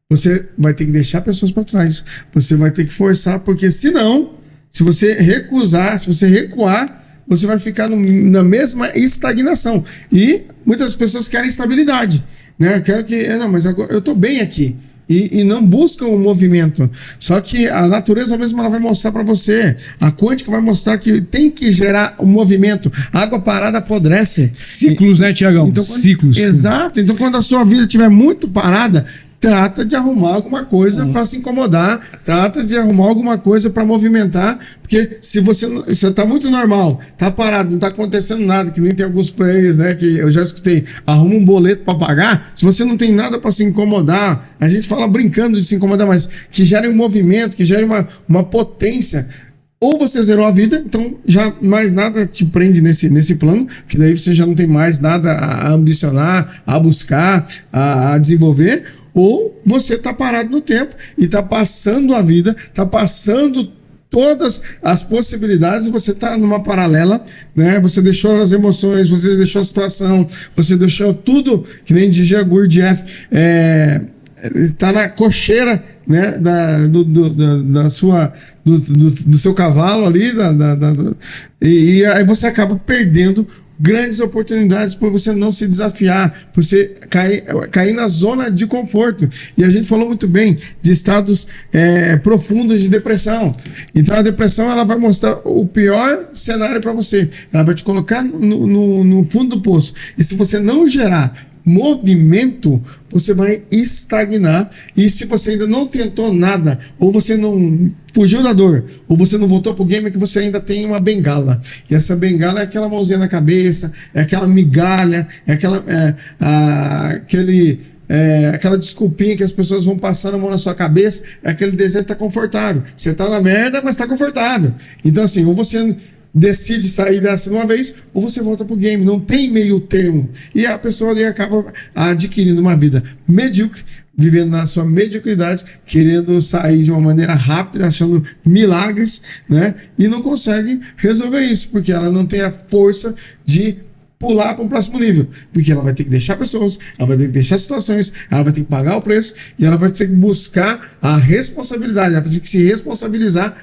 S1: você vai ter que deixar pessoas para trás. Você vai ter que forçar, porque senão, se você recusar, se você recuar, você vai ficar na mesma estagnação. E muitas pessoas querem estabilidade, né? Eu quero que... Não, mas agora eu estou bem aqui. E não buscam um movimento. Só que a natureza mesmo ela vai mostrar para você. A quântica vai mostrar que tem que gerar um movimento. A água parada apodrece.
S2: Ciclos, né, Thiagão?
S1: Então,
S2: Ciclos.
S1: Exato. Então, quando a sua vida estiver muito parada, trata de arrumar alguma coisa para se incomodar, trata de arrumar alguma coisa para movimentar, porque se você tá muito normal, tá parado, não tá acontecendo nada, que nem tem alguns players, né, que eu já escutei, arruma um boleto para pagar, se você não tem nada para se incomodar, a gente fala brincando de se incomodar, mas que gere um movimento, que gere uma potência. Ou você zerou a vida, então já mais nada te prende nesse plano, que daí você já não tem mais nada a ambicionar, a buscar, a desenvolver. Ou você está parado no tempo e está passando a vida, está passando todas as possibilidades e você está numa paralela, né? Você deixou as emoções, você deixou a situação, você deixou tudo, que nem dizia Gurdjieff, está na cocheira, né? Do seu cavalo ali, e aí você acaba perdendo grandes oportunidades por você não se desafiar, por você cair na zona de conforto. E a gente falou muito bem de estados profundos de depressão. Então a depressão ela vai mostrar o pior cenário para você. Ela vai te colocar no fundo do poço. E se você não gerar movimento, você vai estagnar. E se você ainda não tentou nada, ou você não fugiu da dor, ou você não voltou pro game, é que você ainda tem uma bengala. E essa bengala é aquela mãozinha na cabeça, é aquela migalha, é aquela desculpinha que as pessoas vão passando a mão na sua cabeça, é aquele desejo de estar confortável. Você tá na merda, mas tá confortável. Então assim, ou você decide sair dessa de uma vez, ou você volta pro game. Não tem meio termo. E a pessoa ali acaba adquirindo uma vida medíocre, vivendo na sua mediocridade, querendo sair de uma maneira rápida, achando milagres, né? E não consegue resolver isso, porque ela não tem a força de pular para um próximo nível, porque ela vai ter que deixar pessoas, ela vai ter que deixar situações, ela vai ter que pagar o preço e ela vai ter que buscar a responsabilidade, ela vai ter que se responsabilizar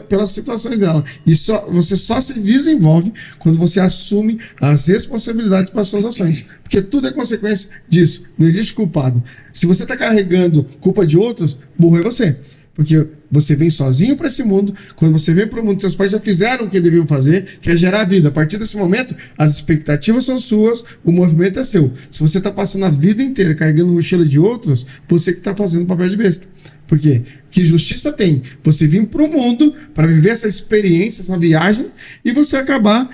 S1: pelas situações dela. E você só se desenvolve quando você assume as responsabilidades pelas suas ações, porque tudo é consequência disso, não existe culpado. Se você está carregando culpa de outros, burro é você. Porque você vem sozinho para esse mundo, quando você vem para o mundo, seus pais já fizeram o que deviam fazer, que é gerar vida. A partir desse momento, as expectativas são suas, o movimento é seu. Se você está passando a vida inteira carregando mochila de outros, você que está fazendo papel de besta. Por quê? Que justiça tem? Você vir para o mundo para viver essa experiência, essa viagem, e você acabar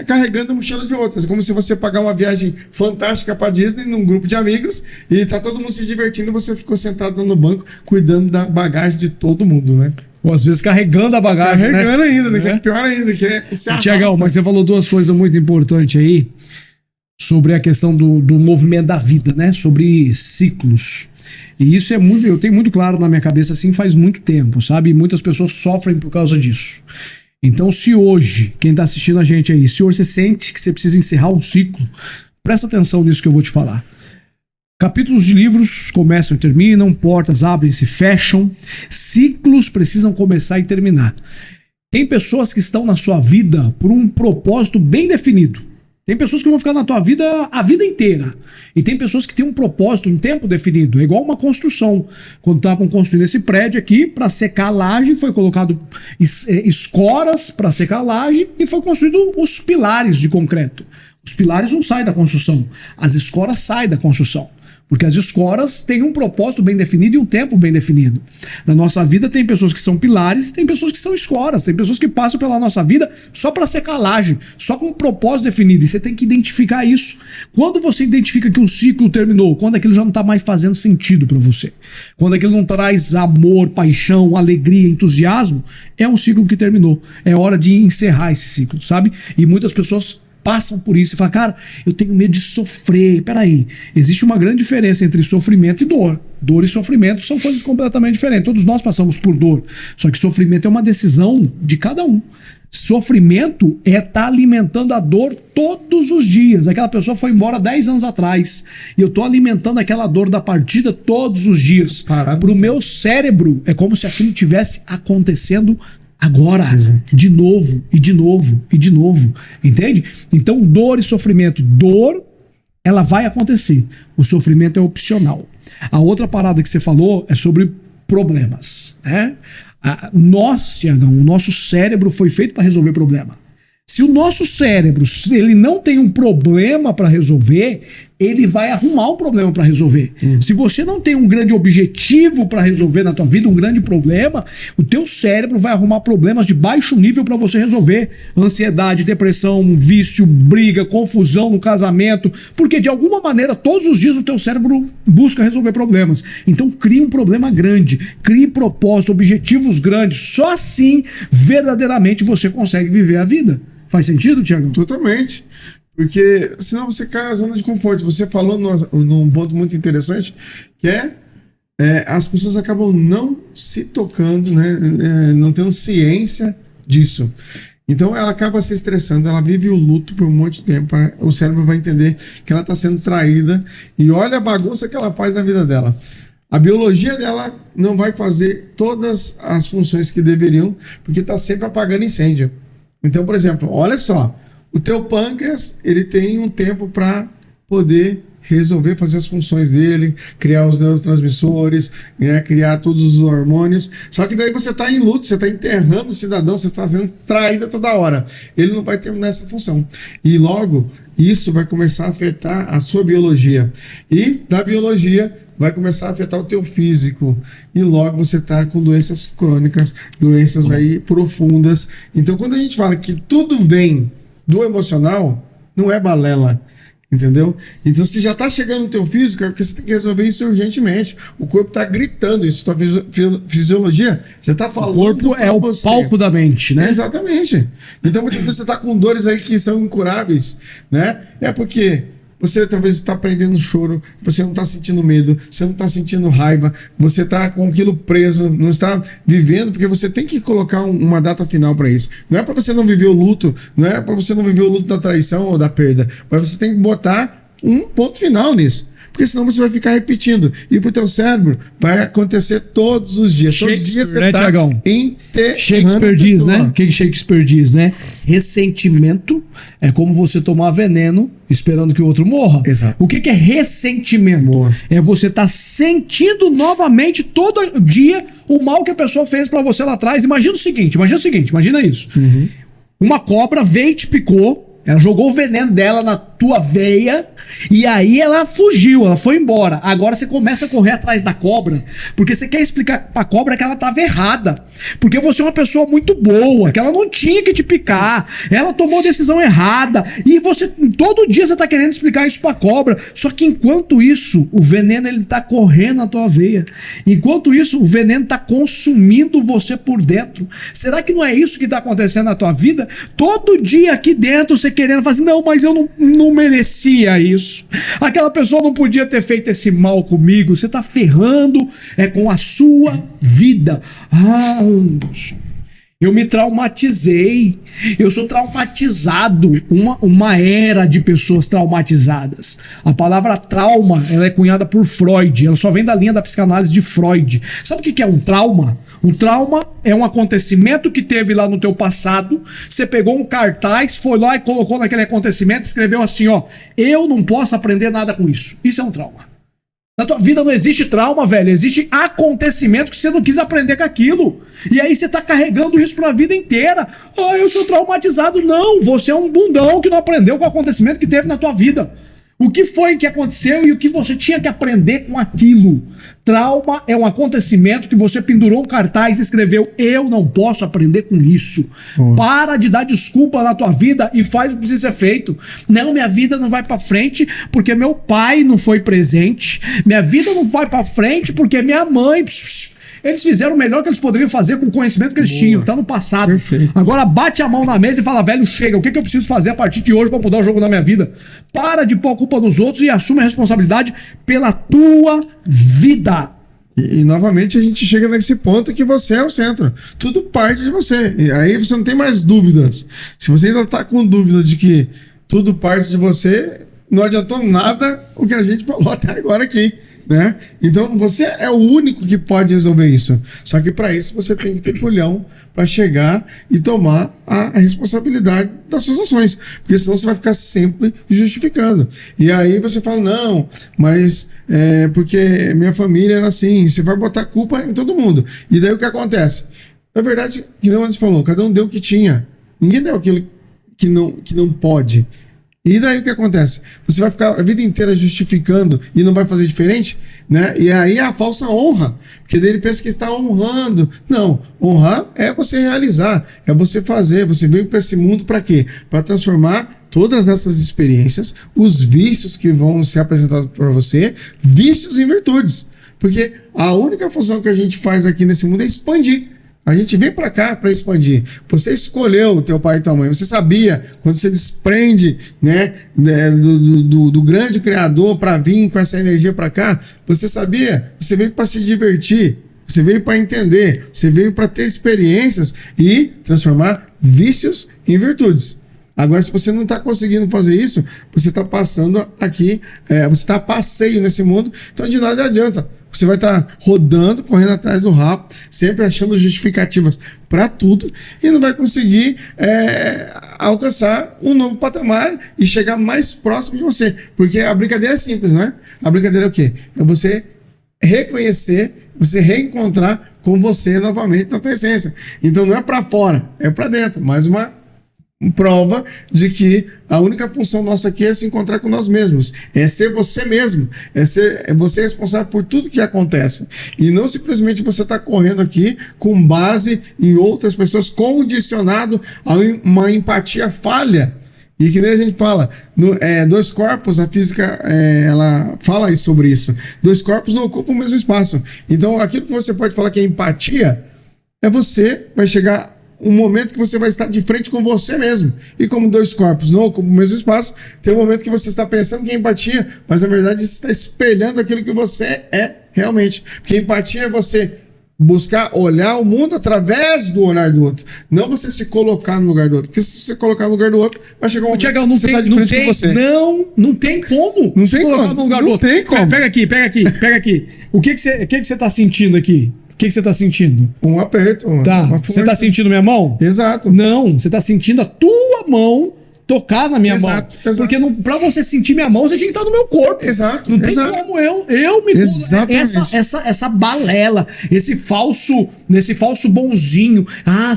S1: carregando a mochila de outras. É como se você pagar uma viagem fantástica para Disney num grupo de amigos e tá todo mundo se divertindo e você ficou sentado no banco cuidando da bagagem de todo mundo, né?
S2: Ou às vezes carregando a bagagem,
S1: carregando ainda, né? Que é pior ainda. Que é
S2: Tiagão, mas você falou duas coisas muito importantes aí sobre a questão do movimento da vida, né? Sobre ciclos. E isso é muito, eu tenho muito claro na minha cabeça assim faz muito tempo, sabe? E muitas pessoas sofrem por causa disso. Então, se hoje, quem tá assistindo a gente aí, se hoje você sente que você precisa encerrar um ciclo, presta atenção nisso que eu vou te falar. Capítulos de livros começam e terminam, portas abrem-se e fecham, ciclos precisam começar e terminar. Tem pessoas que estão na sua vida por um propósito bem definido. Tem pessoas que vão ficar na tua vida a vida inteira. E tem pessoas que têm um propósito, um tempo definido. É igual uma construção. Quando estavam construindo esse prédio aqui, para secar a laje, foi colocado escoras para secar a laje e foi construído os pilares de concreto. Os pilares não saem da construção. As escoras saem da construção. Porque as escoras têm um propósito bem definido e um tempo bem definido. Na nossa vida tem pessoas que são pilares e tem pessoas que são escoras. Tem pessoas que passam pela nossa vida só para secar a laje, só com um propósito definido. E você tem que identificar isso. Quando você identifica que um ciclo terminou, quando aquilo já não está mais fazendo sentido para você, quando aquilo não traz amor, paixão, alegria, entusiasmo, é um ciclo que terminou. É hora de encerrar esse ciclo, sabe? E muitas pessoas passam por isso e falam, cara, eu tenho medo de sofrer. Peraí, existe uma grande diferença entre sofrimento e dor. Dor e sofrimento são coisas completamente diferentes. Todos nós passamos por dor, só que sofrimento é uma decisão de cada um. Sofrimento é estar alimentando a dor todos os dias. Aquela pessoa foi embora 10 anos atrás e eu estou alimentando aquela dor da partida todos os dias. Para o meu cérebro é como se aquilo tivesse acontecendo agora, de novo, e de novo, e de novo, entende? Então, dor e sofrimento. Dor, ela vai acontecer. O sofrimento é opcional. A outra parada que você falou é sobre problemas, né? Nós, Tiagão, o nosso cérebro foi feito para resolver problema. Se o nosso cérebro, se ele não tem um problema para resolver, ele vai arrumar um problema para resolver. Se você não tem um grande objetivo para resolver na tua vida, um grande problema, o teu cérebro vai arrumar problemas de baixo nível para você resolver. Ansiedade, depressão, vício, briga, confusão no casamento, porque de alguma maneira todos os dias o teu cérebro busca resolver problemas. Então cria um problema grande, crie propósitos, objetivos grandes. Só assim verdadeiramente você consegue viver a vida. Faz sentido, Tiago?
S1: Totalmente. Porque senão você cai na zona de conforto. Você falou num ponto muito interessante, que as pessoas acabam não se tocando, né? Não tendo ciência disso. Então ela acaba se estressando, ela vive o luto por um monte de tempo. O cérebro vai entender que ela está sendo traída e olha a bagunça que ela faz na vida dela. A biologia dela não vai fazer todas as funções que deveriam, porque está sempre apagando incêndio. Então, por exemplo, olha só, o teu pâncreas, ele tem um tempo para poder resolver fazer as funções dele, criar os neurotransmissores, né, criar todos os hormônios. Só que daí você está em luto, você está enterrando o cidadão, você está sendo traída toda hora. Ele não vai terminar essa função. E logo, isso vai começar a afetar a sua biologia. E da biologia vai começar a afetar o teu físico. E logo você está com doenças crônicas, doenças aí profundas. Então, quando a gente fala que tudo vem do emocional, não é balela. Entendeu? Então, se já tá chegando no teu físico, é porque você tem que resolver isso urgentemente. O corpo tá gritando isso. Tua fisiologia já tá falando.
S2: O corpo é o palco da mente, né?
S1: Exatamente. Então, muitas vezes você tá com dores aí que são incuráveis, né? É porque você talvez está prendendo choro, você não está sentindo medo, você não está sentindo raiva, você está com aquilo preso, não está vivendo, porque você tem que colocar uma data final para isso. Não é para você não viver o luto, não é para você não viver o luto da traição ou da perda, mas você tem que botar um ponto final nisso. Porque senão você vai ficar repetindo. E pro teu cérebro vai acontecer todos os dias. Todos os dias você tá enterrando.
S2: Shakespeare diz, né? O que Shakespeare diz, né? Ressentimento é como você tomar veneno esperando que o outro morra.
S1: Exato.
S2: O que é ressentimento?
S1: Boa.
S2: É você estar sentindo novamente todo dia o mal que a pessoa fez pra você lá atrás. Imagina isso.
S1: Uhum.
S2: Uma cobra veio e te picou. Ela jogou o veneno dela na tua veia e aí ela fugiu, ela foi embora. Agora você começa a correr atrás da cobra porque você quer explicar pra cobra que ela estava errada. Porque você é uma pessoa muito boa, que ela não tinha que te picar, ela tomou decisão errada e você todo dia você tá querendo explicar isso pra cobra. Só que enquanto isso, o veneno ele tá correndo na tua veia. Enquanto isso, o veneno tá consumindo você por dentro. Será que não é isso que tá acontecendo na tua vida? Todo dia aqui dentro você querendo fazer, não, mas eu não merecia isso. Aquela pessoa não podia ter feito esse mal comigo. Você tá ferrando com a sua vida. Ah, Anderson, eu me traumatizei. Eu sou traumatizado. Uma era de pessoas traumatizadas. A palavra trauma, ela é cunhada por Freud. Ela só vem da linha da psicanálise de Freud. Sabe o que é um trauma? Um trauma é um acontecimento que teve lá no teu passado, você pegou um cartaz, foi lá e colocou naquele acontecimento, escreveu assim, ó, eu não posso aprender nada com isso. Isso é um trauma. Na tua vida não existe trauma, velho, existe acontecimento que você não quis aprender com aquilo. E aí você tá carregando isso pra vida inteira. Ah, eu sou traumatizado. Não, você é um bundão que não aprendeu com o acontecimento que teve na tua vida. O que foi que aconteceu e o que você tinha que aprender com aquilo? Trauma é um acontecimento que você pendurou um cartaz e escreveu, eu não posso aprender com isso. Para de dar desculpa na tua vida e faz o que precisa ser feito. Não, minha vida não vai pra frente porque meu pai não foi presente. Minha vida não vai pra frente porque minha mãe... Eles fizeram o melhor que eles poderiam fazer com o conhecimento que eles tinham, tá no passado.
S1: Perfeito.
S2: Agora bate a mão na mesa e fala, velho, chega, o que eu preciso fazer a partir de hoje pra mudar o jogo da minha vida? Para de pôr a culpa nos outros e assume a responsabilidade pela tua vida.
S1: E novamente a gente chega nesse ponto que você é o centro. Tudo parte de você. E aí você não tem mais dúvidas. Se você ainda tá com dúvida de que tudo parte de você, não adiantou nada o que a gente falou até agora aqui. Né? Então você é o único que pode resolver isso. Só que para isso você tem que ter culhão para chegar e tomar a responsabilidade das suas ações, porque senão você vai ficar sempre justificando. E aí você fala, não, mas porque minha família era assim. Você vai botar culpa em todo mundo. E daí o que acontece? Na verdade, que não antes falou, cada um deu o que tinha. Ninguém deu aquilo que não pode. E daí o que acontece? Você vai ficar a vida inteira justificando e não vai fazer diferente, né? E aí a falsa honra, porque daí ele pensa que está honrando. Não, honrar é você realizar, é você fazer. Você veio para esse mundo para quê? Para transformar todas essas experiências, os vícios que vão ser apresentados para você, vícios em virtudes. Porque a única função que a gente faz aqui nesse mundo é expandir. A gente vem para cá para expandir. Você escolheu o teu pai e tua mãe. Você sabia, quando você desprende, né, do grande Criador para vir com essa energia para cá, você sabia, você veio para se divertir, você veio para entender, você veio para ter experiências e transformar vícios em virtudes. Agora, se você não está conseguindo fazer isso, você está passando aqui, você está a passeio nesse mundo, então de nada adianta. Você vai estar rodando, correndo atrás do rabo, sempre achando justificativas para tudo e não vai conseguir alcançar um novo patamar e chegar mais próximo de você. Porque a brincadeira é simples, né? A brincadeira é o quê? É você reconhecer, você reencontrar com você novamente na sua essência. Então não é para fora, é para dentro. Mais uma prova de que a única função nossa aqui é se encontrar com nós mesmos, é ser você mesmo, é você responsável por tudo que acontece, e não simplesmente você está correndo aqui com base em outras pessoas, condicionado a uma empatia falha. E que nem a gente fala, dois corpos, a física ela fala sobre isso. Dois corpos não ocupam o mesmo espaço. Então, aquilo que você pode falar que é empatia, você vai chegar um momento que você vai estar de frente com você mesmo. E como dois corpos não ocupam o mesmo espaço, tem um momento que você está pensando que é empatia, mas na verdade você está espelhando aquilo que você é realmente. Porque empatia é você buscar olhar o mundo através do olhar do outro. Não você se colocar no lugar do outro. Porque se você colocar no lugar do outro, vai chegar um momento
S2: Tiagão,
S1: que você tá de frente com você.
S2: Não tem como.
S1: Não tem
S2: colocar
S1: como.
S2: no lugar do
S1: Não
S2: outro.
S1: tem como.
S2: Pega aqui. O que você tá sentindo aqui? O que você tá sentindo?
S1: Um aperto.
S2: Tá.
S1: Uma
S2: Você tá sentindo minha mão?
S1: Exato.
S2: Não, você tá sentindo a tua mão tocar na minha mão. Porque pra você sentir minha mão, você tinha que estar no meu corpo.
S1: Exato.
S2: Não tem como eu me
S1: Exatamente.
S2: essa balela, esse falso bonzinho.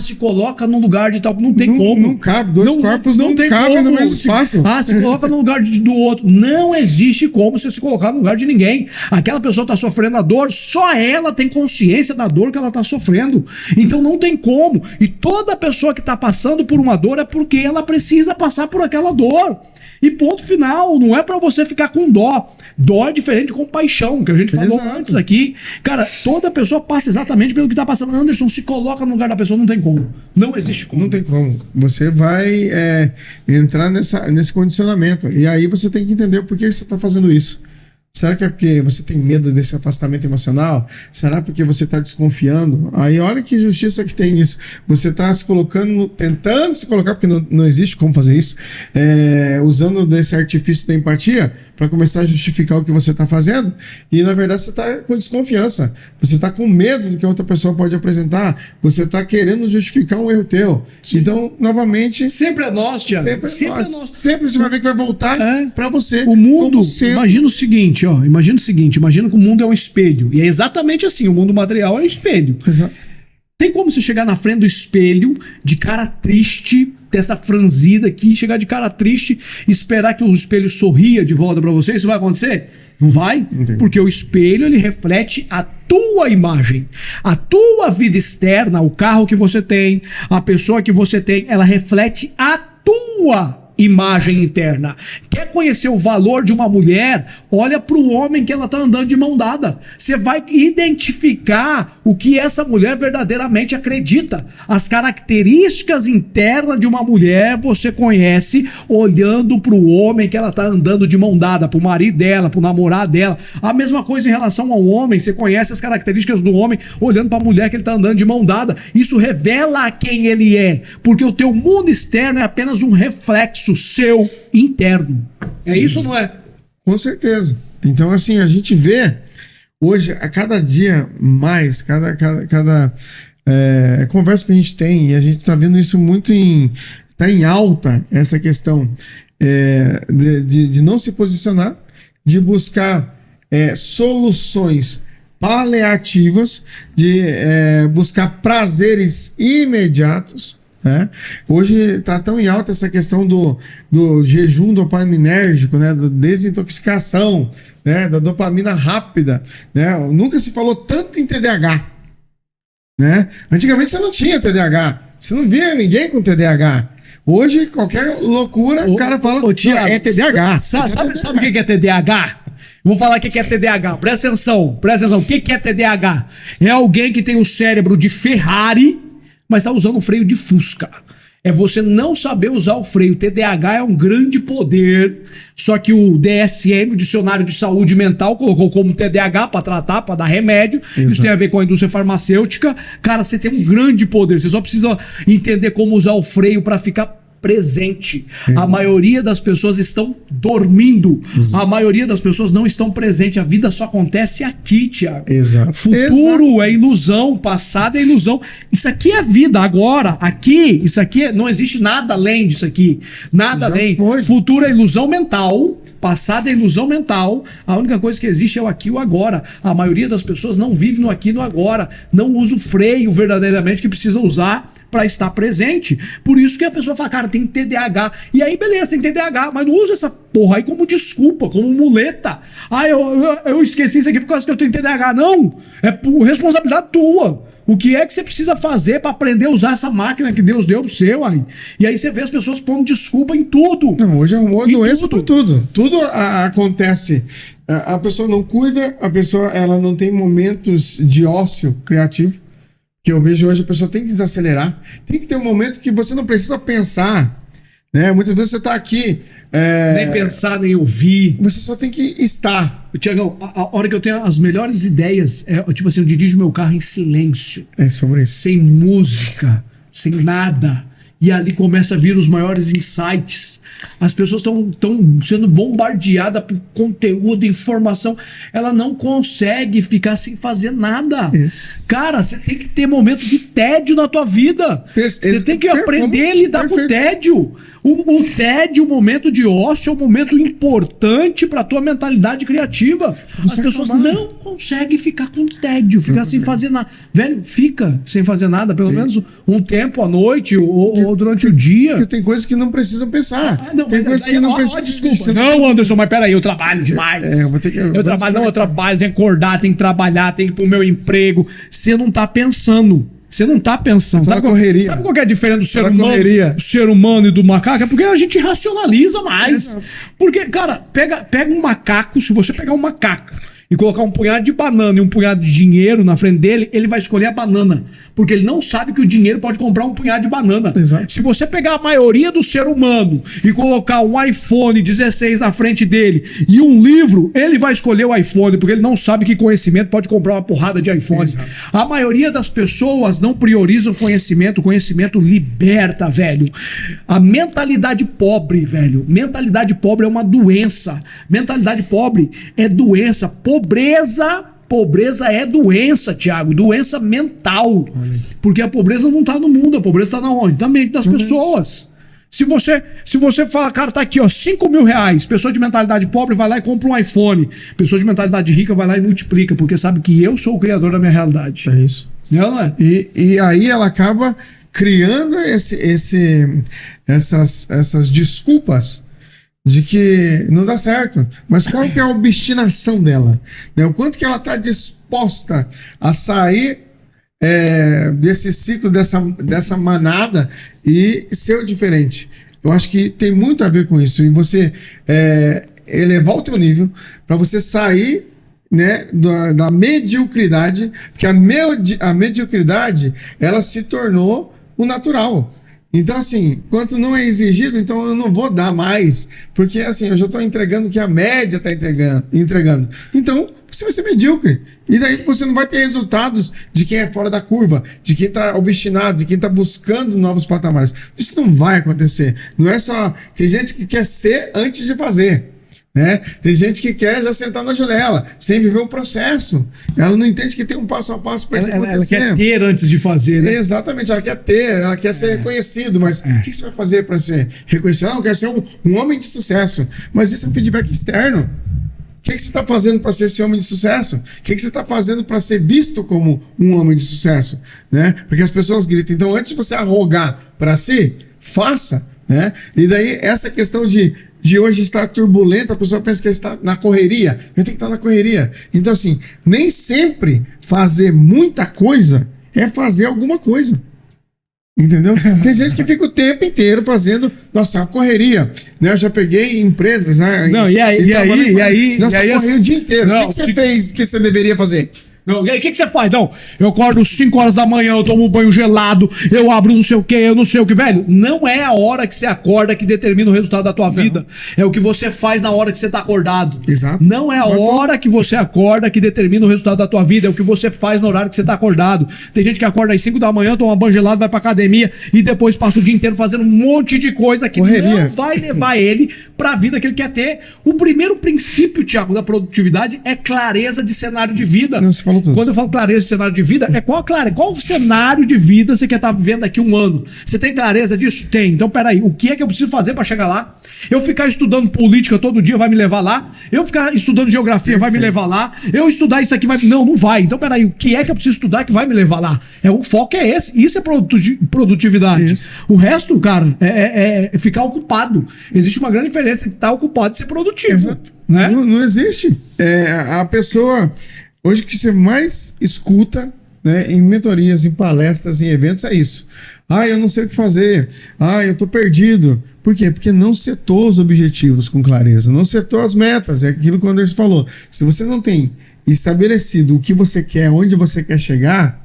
S2: Se coloca no lugar de tal. Não tem como.
S1: Não cabe. Dois corpos não cabem no mesmo espaço.
S2: Se coloca no lugar do outro. Não existe como você se colocar no lugar de ninguém. Aquela pessoa tá sofrendo a dor, só ela tem consciência da dor que ela tá sofrendo. Então não tem como. E toda pessoa que tá passando por uma dor é porque ela precisa passar por aquela dor. E ponto final. Não é pra você ficar com dó. Dó é diferente de compaixão, que a gente falou antes aqui. Cara, toda pessoa passa exatamente pelo que tá passando. Anderson, se coloca no lugar da pessoa, não tem como. Não existe como.
S1: Não tem como. Você vai entrar nesse condicionamento. E aí você tem que entender por que você está fazendo isso. Será que é porque você tem medo desse afastamento emocional? Será porque você está desconfiando? Aí olha que justiça que tem nisso. Você está se colocando, tentando se colocar, porque não existe como fazer isso, usando desse artifício da empatia para começar a justificar o que você está fazendo. E na verdade você está com desconfiança. Você está com medo do que a outra pessoa pode apresentar. Você está querendo justificar um erro teu. Então, novamente...
S2: Sempre é nós, Tiago.
S1: Sempre é nós. Sempre você vai ver que vai voltar para você.
S2: O mundo, imagina o seguinte, imagina que o mundo é um espelho. E é exatamente assim, o mundo material é um espelho.
S1: Exato.
S2: Tem como você chegar na frente do espelho, de cara triste, ter essa franzida aqui, chegar de cara triste, esperar que o espelho sorria de volta pra você? Isso vai acontecer? Não vai?
S1: Entendi.
S2: Porque o espelho, ele reflete a tua imagem. A tua vida externa, o carro que você tem, a pessoa que você tem, ela reflete a tua imagem interna. Quer conhecer o valor de uma mulher? Olha para o homem que ela tá andando de mão dada. Você vai identificar o que essa mulher verdadeiramente acredita. As características internas de uma mulher você conhece olhando para o homem que ela tá andando de mão dada, para o marido dela, para o namorado dela. A mesma coisa em relação ao homem. Você conhece as características do homem olhando para a mulher que ele tá andando de mão dada. Isso revela quem ele é, porque o teu mundo externo é apenas um reflexo seu interno. É isso ou não é?
S1: Com certeza. Então, assim, a gente vê hoje, a cada dia mais, cada conversa que a gente tem, e a gente está vendo isso muito tá em alta, essa questão de não se posicionar, de buscar soluções paliativas, de buscar prazeres imediatos. Hoje está tão em alta essa questão do jejum dopaminérgico, da desintoxicação, da dopamina rápida. Nunca se falou tanto em TDAH. Antigamente você não tinha TDAH, você não via ninguém com TDAH. Hoje, qualquer loucura, o cara fala
S2: Thiago,
S1: é TDAH.
S2: Sabe o que é TDAH? Vou falar o que é TDAH. Presta atenção. O que é TDAH? É alguém que tem o cérebro de Ferrari, mas está usando um freio de Fusca. É você não saber usar o freio. TDAH é um grande poder, só que o DSM, o Dicionário de Saúde Mental, colocou como TDAH para tratar, para dar remédio. Exato. Isso tem a ver com a indústria farmacêutica. Cara, você tem um grande poder. Você só precisa entender como usar o freio para ficar presente. Exato. A maioria das pessoas estão dormindo. Exato. A maioria das pessoas não estão presentes. A vida só acontece aqui, Thiago.
S1: Exato.
S2: Futuro é ilusão, passado é ilusão. Isso aqui é vida agora, aqui, isso aqui não existe nada além disso aqui. Nada além. Futuro é ilusão mental. Passado é ilusão mental. A única coisa que existe é o aqui e o agora. A maioria das pessoas não vive no aqui e no agora. Não usa o freio verdadeiramente que precisa usar para estar presente. Por isso que a pessoa fala, cara, tem TDAH. E aí, beleza, tem TDAH, mas não usa essa porra aí como desculpa, como muleta. Ah, eu esqueci isso aqui por causa que eu tenho TDAH. Não, é por responsabilidade tua. O que é que você precisa fazer para aprender a usar essa máquina que Deus deu pro seu, aí? E aí você vê as pessoas pondo desculpa em tudo.
S1: Não, hoje arrumou doença por tudo. Tudo acontece. A pessoa não cuida, a pessoa ela não tem momentos de ócio criativo. Que eu vejo hoje, a pessoa tem que desacelerar. Tem que ter um momento que você não precisa pensar. Né? Muitas vezes você está aqui.
S2: Nem pensar, nem ouvir.
S1: Você só tem que estar.
S2: Tiagão, a hora que eu tenho as melhores ideias é tipo assim, eu dirijo meu carro em silêncio.
S1: É sobre isso.
S2: Sem música, sem nada. E ali começa a vir os maiores insights. As pessoas estão sendo bombardeadas por conteúdo, informação. Ela não consegue ficar sem fazer nada.
S1: Isso.
S2: Cara, você tem que ter momento de tédio na tua vida. Você tem que aprender a lidar com o tédio. O tédio, o momento de ócio, é um momento importante para a tua mentalidade criativa. As pessoas não conseguem ficar com tédio, ficar sem fazer nada. Velho, fica sem fazer nada, pelo menos um tempo à noite ou durante o dia.
S1: Porque tem coisas que não precisam pensar. Tem coisas que não precisam.
S2: Desculpa. Não, Anderson, mas peraí, eu trabalho demais. Eu trabalho, tenho que acordar, tenho que trabalhar, tenho que ir pro meu emprego. Você não tá pensando. Você não tá pensando. Sabe qual que é a diferença do ser humano e do macaco? É porque a gente racionaliza mais. Porque, cara, pega um macaco, se você pegar um macaco e colocar um punhado de banana e um punhado de dinheiro na frente dele, ele vai escolher a banana. Porque ele não sabe que o dinheiro pode comprar um punhado de banana.
S1: Exato.
S2: Se você pegar a maioria do ser humano e colocar um iPhone 16 na frente dele e um livro, ele vai escolher o iPhone, porque ele não sabe que conhecimento pode comprar uma porrada de iPhone.
S1: Exato.
S2: A maioria das pessoas não priorizam conhecimento. O conhecimento liberta, velho. A mentalidade pobre, velho. Mentalidade pobre é uma doença. Mentalidade pobre é doença. Pobreza é doença, Thiago. Doença mental. Porque a pobreza não tá no mundo. A pobreza tá na onde? Na mente das pessoas. Se você fala, cara, tá aqui, ó, 5 mil reais. Pessoa de mentalidade pobre vai lá e compra um iPhone. Pessoa de mentalidade rica vai lá e multiplica, porque sabe que eu sou o criador da minha realidade.
S1: É isso.
S2: Não é?
S1: E aí ela acaba criando essas desculpas de que não dá certo. Mas qual que é a obstinação dela? Né? O quanto que ela está disposta a sair desse ciclo, dessa manada e ser o diferente. Eu acho que tem muito a ver com isso. E você elevar o teu nível para você sair, né, da mediocridade, porque a mediocridade ela se tornou o natural. Então, assim, quanto não é exigido, então eu não vou dar mais, porque, assim, eu já estou entregando o que a média está entregando. Então, você vai ser medíocre. E daí você não vai ter resultados de quem é fora da curva, de quem está obstinado, de quem está buscando novos patamares. Isso não vai acontecer. Não é só... Tem gente que quer ser antes de fazer. Né? Tem gente que quer já sentar na janela, sem viver o processo. Ela não entende que tem um passo a passo para isso acontecer.
S2: Ela quer ter antes de fazer, né?
S1: Exatamente, ela quer ter, ela quer ser reconhecido, mas o que você vai fazer para ser reconhecido? Não, eu quero ser um homem de sucesso. Mas isso é um feedback externo. O que você está fazendo para ser esse homem de sucesso? O que você está fazendo para ser visto como um homem de sucesso? Né? Porque as pessoas gritam. Então, antes de você arrogar para si, faça. Né? E daí, essa questão de hoje estar turbulento, a pessoa pensa que está na correria. Eu tenho que estar na correria. Então, assim, nem sempre fazer muita coisa é fazer alguma coisa. Entendeu? Tem gente que fica o tempo inteiro fazendo, nossa, uma correria. Né? Eu já peguei empresas, né?
S2: Não, e aí?
S1: Nossa, eu corri o dia inteiro. O que você fez que você deveria fazer?
S2: Não, e aí, o que você faz? Não, eu acordo 5 horas da manhã, eu tomo um banho gelado, eu abro não sei o que, eu não sei o que, velho. Não é a hora que você acorda que determina o resultado da tua vida. É o que você faz na hora que você tá acordado.
S1: Exato.
S2: Não é a hora que você acorda que determina o resultado da tua vida, é o que você faz no horário que você tá acordado. Tem gente que acorda às 5 da manhã, toma um banho gelado, vai pra academia e depois passa o dia inteiro fazendo um monte de coisa que não vai levar ele pra vida que ele quer ter. O primeiro princípio, Thiago, da produtividade é clareza de cenário de vida.
S1: Não, você falou falou tudo.
S2: Quando eu falo clareza de cenário de vida, é qual cenário de vida você quer estar vivendo daqui a um ano? Você tem clareza disso? Tem. Então, peraí, o que é que eu preciso fazer para chegar lá? Eu ficar estudando política todo dia vai me levar lá? Eu ficar estudando geografia vai me levar lá? Eu estudar isso aqui vai... Não vai. Então, peraí, o que é que eu preciso estudar que vai me levar lá? O foco é esse. Isso é produtividade. Isso. O resto, cara, é ficar ocupado. Existe uma grande diferença entre estar ocupado e ser produtivo.
S1: Exato.
S2: Né?
S1: Não existe. A pessoa... Hoje o que você mais escuta, né, em mentorias, em palestras, em eventos, é isso. Eu não sei o que fazer. Eu tô perdido. Por quê? Porque não setou os objetivos com clareza, não setou as metas. É aquilo que o Anderson falou. Se você não tem estabelecido o que você quer, onde você quer chegar,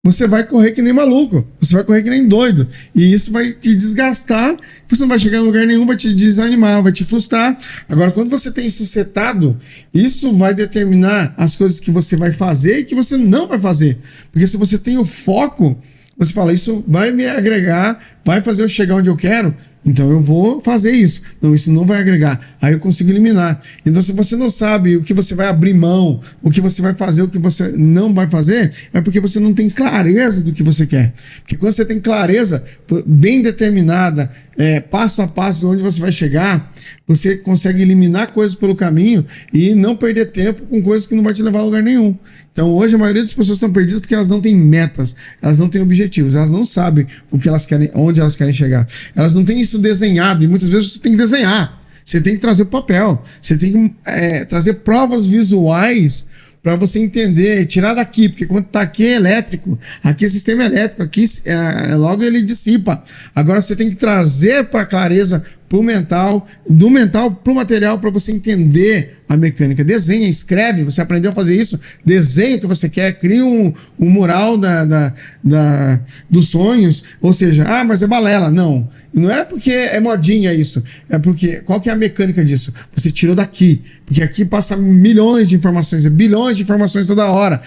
S1: você vai correr que nem maluco, você vai correr que nem doido, e isso vai te desgastar, você não vai chegar em lugar nenhum, vai te desanimar, vai te frustrar. Agora, quando você tem isso setado, isso vai determinar as coisas que você vai fazer e que você não vai fazer, porque se você tem o foco, você fala, isso vai me agregar, vai fazer eu chegar onde eu quero, então eu vou fazer isso. Não, isso não vai agregar. Aí eu consigo eliminar. Então, se você não sabe o que você vai abrir mão, o que você vai fazer, o que você não vai fazer, é porque você não tem clareza do que você quer. Porque quando você tem clareza bem determinada, passo a passo onde você vai chegar, você consegue eliminar coisas pelo caminho e não perder tempo com coisas que não vai te levar a lugar nenhum. Então, hoje, a maioria das pessoas estão perdidas porque elas não têm metas, elas não têm objetivos, elas não sabem o que elas querem, onde elas querem chegar. Elas não têm isso desenhado, e muitas vezes você tem que desenhar, você tem que trazer papel, você tem que trazer provas visuais para você entender, tirar daqui, porque quando tá aqui é elétrico, aqui é sistema elétrico, aqui logo ele dissipa. Agora você tem que trazer para clareza, pro mental, do mental pro material, para você entender a mecânica. Desenha, escreve, você aprendeu a fazer isso, desenha o que você quer, cria um mural dos sonhos, ou seja, mas é balela. Não é porque é modinha isso, é porque, qual que é a mecânica disso? Você tirou daqui, porque aqui passa milhões de informações, bilhões de informações toda hora,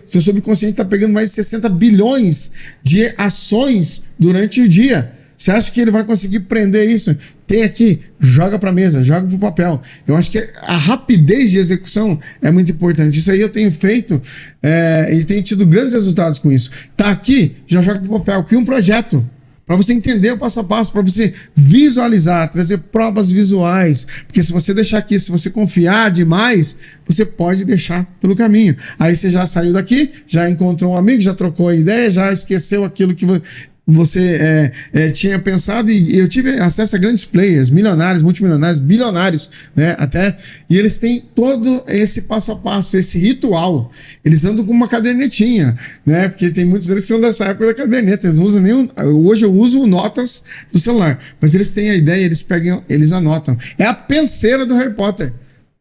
S1: seu subconsciente está pegando mais de 60 bilhões de ações durante o dia. Você acha que ele vai conseguir prender isso? Tem aqui, joga para a mesa, joga para o papel. Eu acho que a rapidez de execução é muito importante. Isso aí eu tenho feito e tenho tido grandes resultados com isso. Tá aqui, já joga para o papel. Cria um projeto para você entender o passo a passo, para você visualizar, trazer provas visuais. Porque se você deixar aqui, se você confiar demais, você pode deixar pelo caminho. Aí você já saiu daqui, já encontrou um amigo, já trocou a ideia, já esqueceu aquilo que você tinha pensado, e eu tive acesso a grandes players, milionários, multimilionários, bilionários, né, até, e eles têm todo esse passo a passo, esse ritual. Eles andam com uma cadernetinha, né, porque tem muitos deles que são dessa época da caderneta, eles não usam hoje eu uso notas do celular, mas eles têm a ideia, eles anotam. É a penseira do Harry Potter,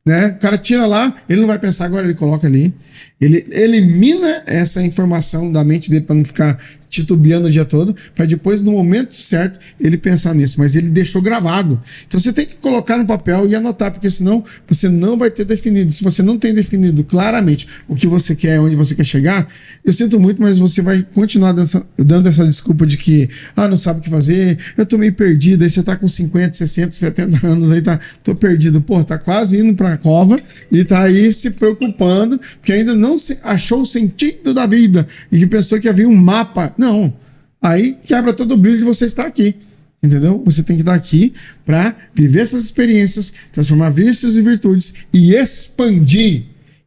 S1: né? O cara tira lá, ele não vai pensar agora, ele coloca ali, ele elimina essa informação da mente dele para não ficar titubeando o dia todo, para depois, no momento certo, ele pensar nisso, mas ele deixou gravado. Então você tem que colocar no papel e anotar, porque senão você não vai ter definido. Se você não tem definido claramente o que você quer, onde você quer chegar, eu sinto muito, mas você vai continuar dando essa desculpa de que não sabe o que fazer, eu tô meio perdido, aí você tá com 50, 60, 70 anos, aí tô perdido, tá quase indo pra cova e tá aí se preocupando, porque ainda não achou o sentido da vida e que pensou que havia um mapa. Não, aí quebra todo o brilho de você estar aqui, entendeu? Você tem que estar aqui para viver essas experiências, transformar vícios e virtudes e expandir.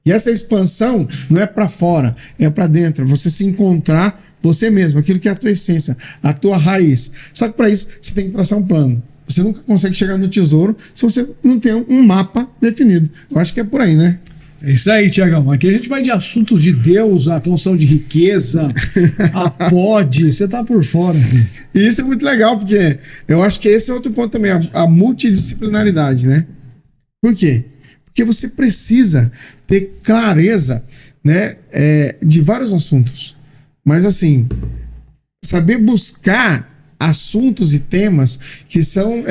S1: E essa expansão não é para fora, é para dentro. Você se encontrar você mesmo, aquilo que é a tua essência, a tua raiz. Só que para isso você tem que traçar um plano. Você nunca consegue chegar no tesouro se você não tem um mapa definido. Eu acho que é por aí, né?
S2: É isso aí, Tiagão. Aqui a gente vai de assuntos de Deus, a noção de riqueza, a pod, você tá por fora.
S1: E isso é muito legal, porque eu acho que esse é outro ponto também, a multidisciplinaridade, né? Por quê? Porque você precisa ter clareza, né, de vários assuntos. Mas assim, saber buscar assuntos e temas que são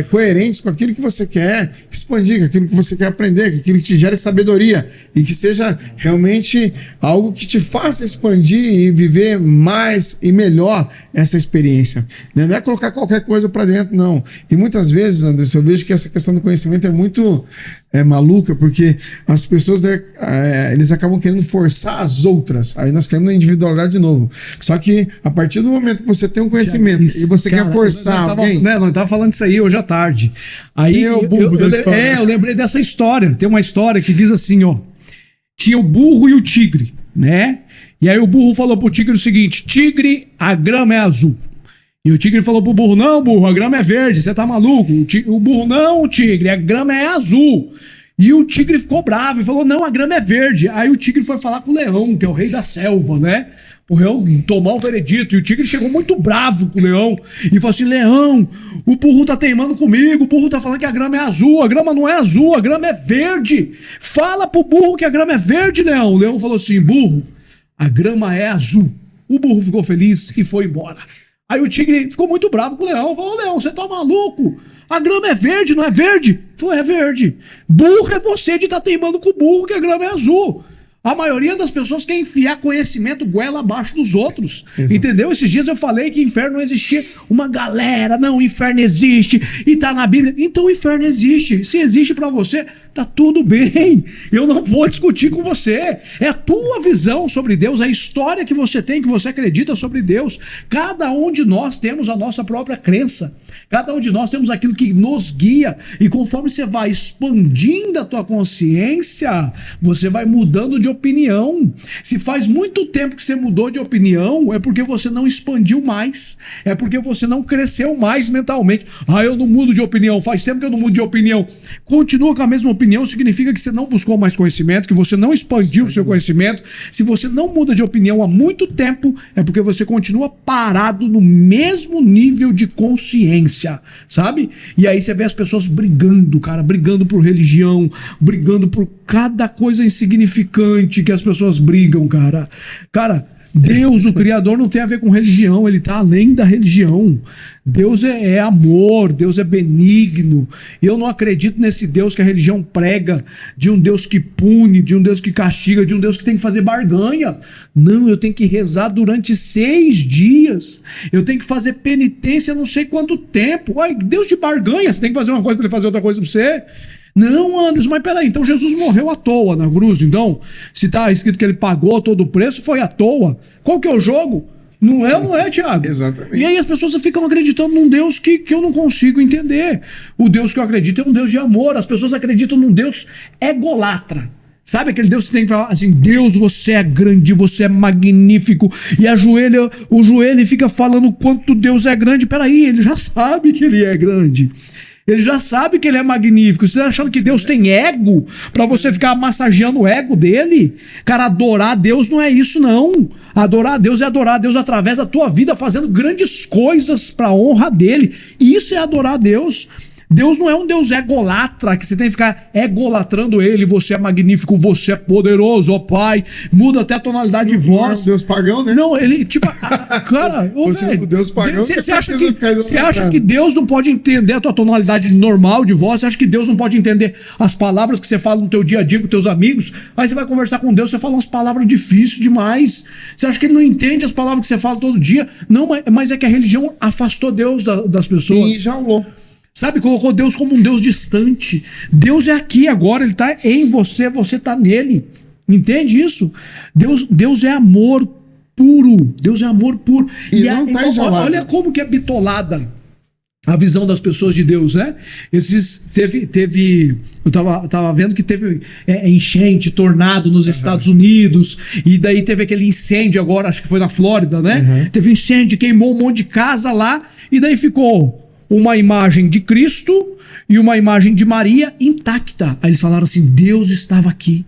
S1: coerentes com aquilo que você quer expandir, com aquilo que você quer aprender, com aquilo que te gere sabedoria e que seja realmente algo que te faça expandir e viver mais e melhor essa experiência. Não é colocar qualquer coisa para dentro, não. E muitas vezes, Anderson, eu vejo que essa questão do conhecimento é muito é maluca, porque as pessoas, né, eles acabam querendo forçar as outras. Aí nós queremos na individualidade de novo. Só que a partir do momento que você tem um conhecimento e você quer forçar alguém...
S2: Não tava falando isso aí hoje à tarde. Aí,
S1: quem é o burro da história?
S2: Eu lembrei dessa história. Tem uma história que diz assim, ó. Tinha o burro e o tigre, né? E aí o burro falou pro tigre o seguinte: tigre, a grama é azul. E o tigre falou pro burro: não, burro, a grama é verde, você tá maluco? O burro: não, tigre, a grama é azul. E o tigre ficou bravo e falou: não, a grama é verde. Aí o tigre foi falar com o leão, que é o rei da selva, né? O leão tomar o veredito. E o tigre chegou muito bravo com o leão e falou assim: leão, o burro tá teimando comigo, o burro tá falando que a grama é azul. A grama não é azul, a grama é verde. Fala pro burro que a grama é verde, leão. O leão falou assim: burro, a grama é azul. O burro ficou feliz e foi embora. Aí o tigre ficou muito bravo com o leão. Falou: leão, você tá maluco? A grama é verde, não é verde? Falou: é verde. Burro é você de estar teimando com o burro que a grama é azul. A maioria das pessoas quer enfiar conhecimento goela abaixo dos outros. Exato. Entendeu? Esses dias eu falei que inferno não existia. Uma galera, não, o inferno existe e tá na Bíblia. Então o inferno existe. Se existe pra você, tá tudo bem. Eu não vou discutir com você. É a tua visão sobre Deus, a história que você tem, que você acredita sobre Deus. Cada um de nós temos a nossa própria crença. Cada um de nós temos aquilo que nos guia, e conforme você vai expandindo a tua consciência, você vai mudando de opinião. Se faz muito tempo que você mudou de opinião, é porque você não expandiu mais, é porque você não cresceu mais mentalmente. Ah, eu não mudo de opinião, faz tempo que eu não mudo de opinião. Continua com a mesma opinião, significa que você não buscou mais conhecimento, que você não expandiu o seu conhecimento. Se você não muda de opinião há muito tempo, é porque você continua parado no mesmo nível de consciência. Sabe? E aí você vê as pessoas brigando, cara, brigando por religião, brigando por cada coisa insignificante que as pessoas brigam, cara. Cara, Deus, o Criador, não tem a ver com religião, ele está além da religião. Deus é amor, Deus é benigno. Eu não acredito nesse Deus que a religião prega, de um Deus que pune, de um Deus que castiga, de um Deus que tem que fazer barganha. Não, eu tenho que rezar durante 6 dias. Eu tenho que fazer penitência não sei quanto tempo. Uai, Deus de barganha, você tem que fazer uma coisa para ele fazer outra coisa para você? Não, Anderson, mas peraí, então Jesus morreu à toa na cruz, então, se tá escrito que ele pagou todo o preço, foi à toa. Qual que é o jogo? Não é, Thiago?
S1: Exatamente.
S2: E aí as pessoas ficam acreditando num Deus que eu não consigo entender. O Deus que eu acredito é um Deus de amor, as pessoas acreditam num Deus egolatra. Sabe aquele Deus que tem que falar assim: Deus, você é grande, você é magnífico, e o joelho fica falando o quanto Deus é grande. Peraí, ele já sabe que ele é grande. Ele já sabe que ele é magnífico. Você tá achando que Deus tem ego pra você ficar massageando o ego dele? Cara, adorar a Deus não é isso, não. Adorar a Deus é adorar a Deus através da tua vida, fazendo grandes coisas pra honra dele. Isso é adorar a Deus. Deus não é um Deus egolatra, que você tem que ficar egolatrando ele. Você é magnífico, você é poderoso, ó Pai. Muda até a tonalidade de voz.
S1: Não é o Deus pagão, né?
S2: Não, ele, tipo, cara,
S1: o Deus pagão.
S2: Você acha que Deus não pode entender a tua tonalidade normal de voz? Você acha que Deus não pode entender as palavras que você fala no teu dia a dia com teus amigos? Aí você vai conversar com Deus, você fala umas palavras difíceis demais. Você acha que ele não entende as palavras que você fala todo dia? Não, mas é que a religião afastou Deus das pessoas.
S1: E enjaulou.
S2: Sabe, colocou Deus como um Deus distante. Deus é aqui agora, ele está em você, você está nele. Entende isso? Deus é amor puro. Deus é amor puro.
S1: E não tá enjaulado.
S2: Olha como que é bitolada a visão das pessoas de Deus, né? Eu tava vendo que teve enchente, tornado nos Estados Unidos, e daí teve aquele incêndio agora, acho que foi na Flórida, né? Uhum. Teve incêndio, queimou um monte de casa lá, e daí ficou uma imagem de Cristo e uma imagem de Maria intacta. Aí eles falaram assim: Deus estava aqui.